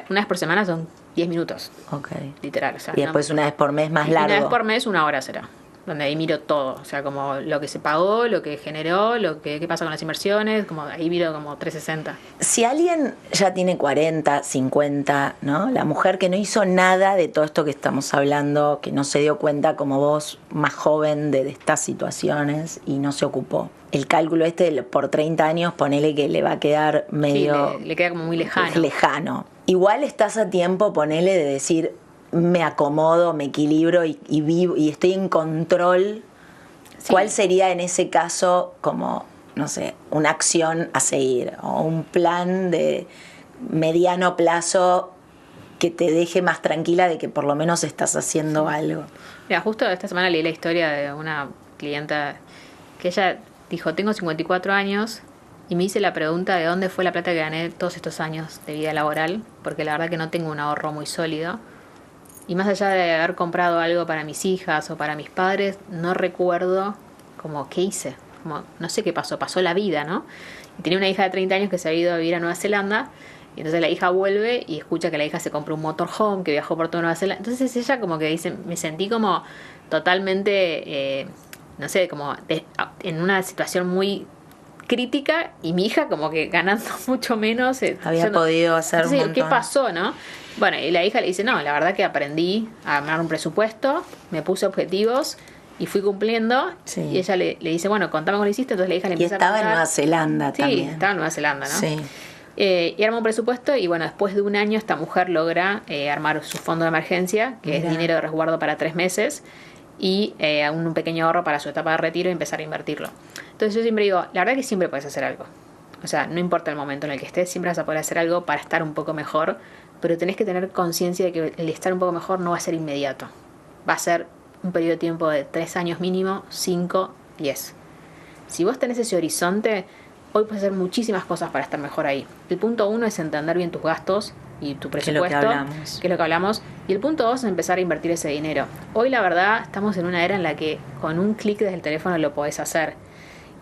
una vez por semana son 10 minutos, Ok. literal. O sea, Y después una vez por mes más y largo. una vez por mes, 1 hora será. Donde ahí miro todo. O sea, como lo que se pagó, lo que generó, qué pasa con las inversiones. Como ahí miro como 360. Si alguien ya tiene 40, 50, ¿no? La mujer que no hizo nada de todo esto que estamos hablando, que no se dio cuenta como vos, más joven, de estas situaciones y no se ocupó. El cálculo por 30 años, ponele que le va a quedar medio... Sí, le queda como muy lejano. Lejano. Igual estás a tiempo, ponele, de decir, me acomodo, me equilibro y vivo y estoy en control. Sí. ¿Cuál sería en ese caso como, no sé, una acción a seguir o un plan de mediano plazo que te deje más tranquila de que por lo menos estás haciendo algo? Mira, justo esta semana leí la historia de una clienta que ella dijo, tengo 54 años y me hice la pregunta de dónde fue la plata que gané todos estos años de vida laboral, porque la verdad que no tengo un ahorro muy sólido. Y más allá de haber comprado algo para mis hijas o para mis padres, no recuerdo como qué hice. Como no sé qué pasó, pasó la vida, ¿no? Y tenía una hija de 30 años que se había ido a vivir a Nueva Zelanda. Y entonces la hija vuelve y escucha que la hija se compró un motorhome, que viajó por toda Nueva Zelanda. Entonces ella como que dice, me sentí como totalmente, no sé, como en una situación muy crítica y mi hija como que ganando mucho menos. Había podido hacer un entonces, ¿qué montón. pasó, no? Bueno, y la hija le dice, no, la verdad que aprendí a armar un presupuesto, me puse objetivos y fui cumpliendo. Sí. Y ella le dice, bueno, contame cómo lo hiciste. Entonces la hija le Y empieza a estaba en contar. Nueva Zelanda Sí, también. estaba en Nueva Zelanda, ¿no? Sí. Y arma un presupuesto y bueno, después de un año esta mujer logra armar su fondo de emergencia, que Mirá. es dinero de resguardo para 3 meses, y un pequeño ahorro para su etapa de retiro y empezar a invertirlo. Entonces yo siempre digo, la verdad que siempre puedes hacer algo. O sea, no importa el momento en el que estés, siempre vas a poder hacer algo para estar un poco mejor, pero tenés que tener conciencia de que el estar un poco mejor no va a ser inmediato. Va a ser un periodo de tiempo de 3 años mínimo, 5, 10. Si vos tenés ese horizonte, hoy puedes hacer muchísimas cosas para estar mejor ahí. El punto 1 es entender bien tus gastos y tu Que es lo que presupuesto, hablamos. que es lo que hablamos. Y el punto 2 es empezar a invertir ese dinero. Hoy la verdad estamos en una era en la que con un clic desde el teléfono lo podés hacer.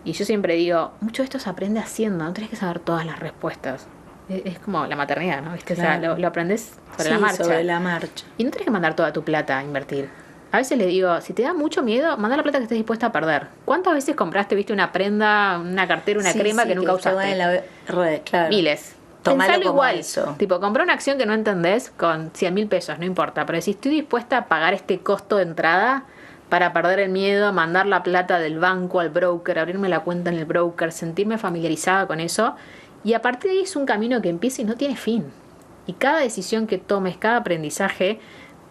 Y yo siempre digo, mucho de esto se aprende haciendo, no tenés que saber todas las respuestas. Es como la maternidad, ¿no? ¿Viste? Claro. O sea, lo aprendés sobre Sí, la marcha. sobre la marcha. Y no tenés que mandar toda tu plata a invertir. A veces le digo, si te da mucho miedo, manda la plata que estés dispuesta a perder. ¿Cuántas veces compraste, viste, una prenda, una cartera, una Sí, crema sí, que nunca está usaste? en la red, claro. Miles. Tomalo Pensalo como igual. eso. Tipo, compré una acción que no entendés con 100.000 pesos, no importa. Pero si estoy dispuesta a pagar este costo de entrada para perder el miedo, mandar la plata del banco al broker, abrirme la cuenta en el broker, sentirme familiarizada con eso. Y a partir de ahí es un camino que empieza y no tiene fin. Y cada decisión que tomes, cada aprendizaje,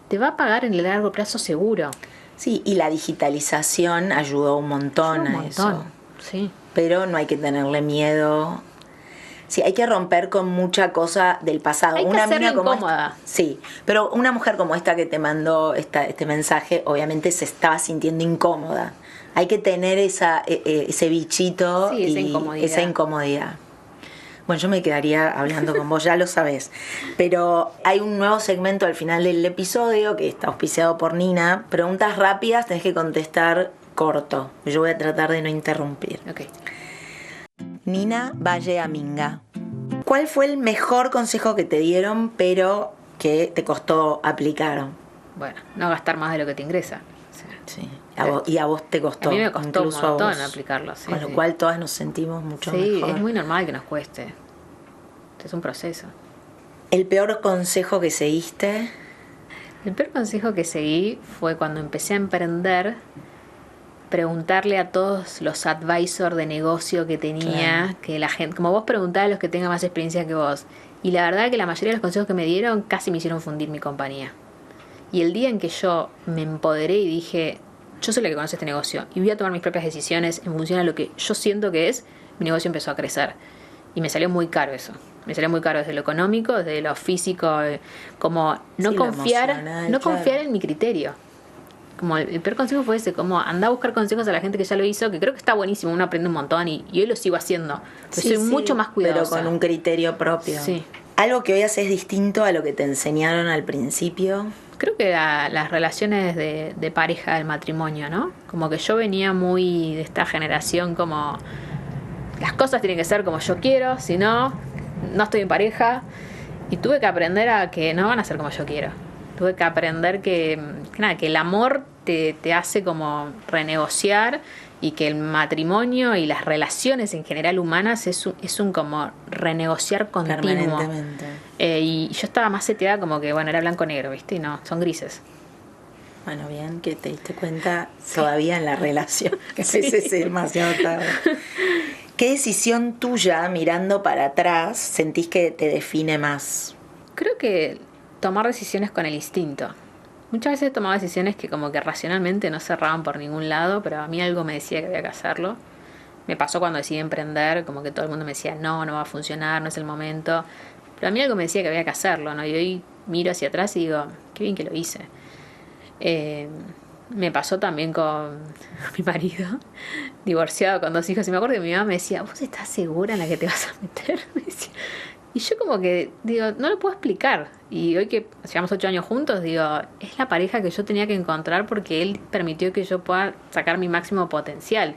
te va a pagar en el largo plazo seguro. Sí, y la digitalización ayudó un montón Un a montón. eso. Sí. Pero no hay que tenerle miedo. Sí, hay que romper con mucha cosa del pasado. Hay que hacerla incómoda. Sí, pero una mujer como esta que te mandó este mensaje, obviamente se estaba sintiendo incómoda. Hay que tener ese bichito Sí, esa y incomodidad. esa incomodidad. Bueno, yo me quedaría hablando con vos, ya lo sabés. Pero hay un nuevo segmento al final del episodio que está auspiciado por Nina. Preguntas rápidas, tenés que contestar corto. Yo voy a tratar de no interrumpir. Ok. Nina Valle Aminga. ¿Cuál fue el mejor consejo que te dieron, pero que te costó aplicar? Bueno, no gastar más de lo que te ingresa. Sí. Y a vos te costó. A mí me costó un incluso montón a vos. aplicarlo. Sí, Con lo cual todas nos sentimos mucho mejor. Es muy normal que nos cueste. Es un proceso. ¿El peor consejo que seguiste? El peor consejo que seguí fue cuando empecé a emprender, preguntarle a todos los advisors de negocio que tenía, Claro. que la gente, como vos preguntás a los que tengan más experiencia que vos. Y la verdad que la mayoría de los consejos que me dieron casi me hicieron fundir mi compañía. Y el día en que yo me empoderé y dije, yo soy la que conoce este negocio y voy a tomar mis propias decisiones en función a lo que yo siento que es, mi negocio empezó a crecer. Y me salió muy caro eso. Me salió muy caro desde lo económico, desde lo físico, como no Sí, confiar, lo emocional, no claro. confiar en mi criterio. Como el peor consejo fue ese, como andá a buscar consejos a la gente que ya lo hizo, que creo que está buenísimo, uno aprende un montón y hoy lo sigo haciendo. Pero Sí, soy sí, mucho más cuidadosa. pero con un criterio propio. Sí. ¿Algo que hoy haces distinto a lo que te enseñaron al principio? Creo que las relaciones de pareja, del matrimonio, ¿no? Como que yo venía muy de esta generación como las cosas tienen que ser como yo quiero, si no, no estoy en pareja. Y tuve que aprender a que no van a ser como yo quiero. Tuve que aprender que el amor te hace como renegociar y que el matrimonio y las relaciones en general humanas es un como renegociar continuo. Permanentemente. Y yo estaba más seteada como que, bueno, era blanco-negro, ¿viste? Y no, son grises. Bueno, bien que te diste cuenta todavía en la relación, que a Sí. veces es demasiado tarde. ¿Qué decisión tuya, mirando para atrás, sentís que te define más? Creo que tomar decisiones con el instinto. Muchas veces tomaba decisiones que como que racionalmente no cerraban por ningún lado, pero a mí algo me decía que había que hacerlo. Me pasó cuando decidí emprender, como que todo el mundo me decía, no va a funcionar, no es el momento. Pero a mí algo me decía que había que hacerlo, ¿no? Y hoy miro hacia atrás y digo, qué bien que lo hice. Me pasó también con mi marido, divorciado con 2 hijos. Y me acuerdo que mi mamá me decía, ¿vos estás segura en la que te vas a meter? Me decía. Y yo como que digo, no lo puedo explicar. Y hoy que llevamos 8 años juntos, digo, es la pareja que yo tenía que encontrar porque él permitió que yo pueda sacar mi máximo potencial.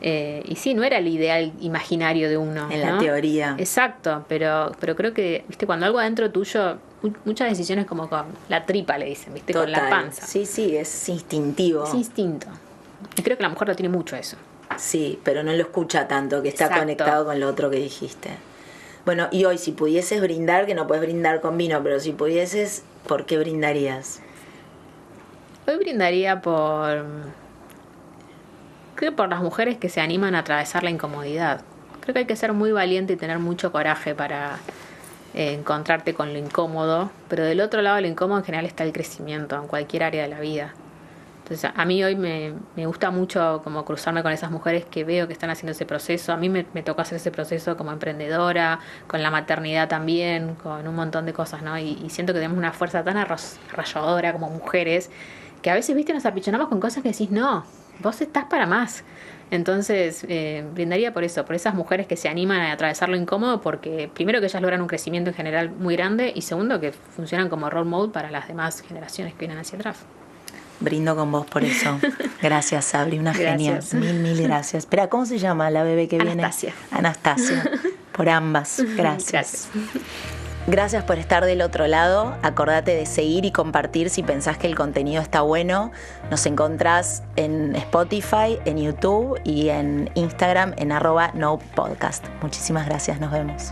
Y sí, no era el ideal imaginario de uno. En ¿no? la teoría. Exacto, pero creo que, viste, cuando algo adentro tuyo, muchas decisiones como con la tripa le dicen, viste, Total. con la panza. Sí, es instintivo. Es instinto. Y creo que la mujer lo tiene mucho eso. Sí, pero no lo escucha tanto, que está Exacto. conectado con lo otro que dijiste. Bueno, y hoy si pudieses brindar, que no puedes brindar con vino, pero si pudieses, ¿por qué brindarías? Hoy brindaría creo por las mujeres que se animan a atravesar la incomodidad. Creo que hay que ser muy valiente y tener mucho coraje para encontrarte con lo incómodo, pero del otro lado de lo incómodo en general está el crecimiento en cualquier área de la vida. Entonces a mí hoy me gusta mucho como cruzarme con esas mujeres que veo que están haciendo ese proceso. A mí me tocó hacer ese proceso como emprendedora, con la maternidad también, con un montón de cosas, ¿no? Y siento que tenemos una fuerza tan arrolladora como mujeres, que a veces, viste, nos apichonamos con cosas que decís, no, vos estás para más. Entonces brindaría por eso, por esas mujeres que se animan a atravesar lo incómodo, porque primero que ellas logran un crecimiento en general muy grande y segundo que funcionan como role model para las demás generaciones que vienen hacia atrás. Brindo con vos por eso. Gracias, Sabri, una Gracias. genia. Mil gracias. Espera, ¿cómo se llama la bebé que Anastasia. viene? Anastasia. Por ambas. Gracias. Gracias. Gracias por estar del otro lado. Acordate de seguir y compartir si pensás que el contenido está bueno. Nos encontrás en Spotify, en YouTube y en Instagram en @nopodcast. Muchísimas gracias. Nos vemos.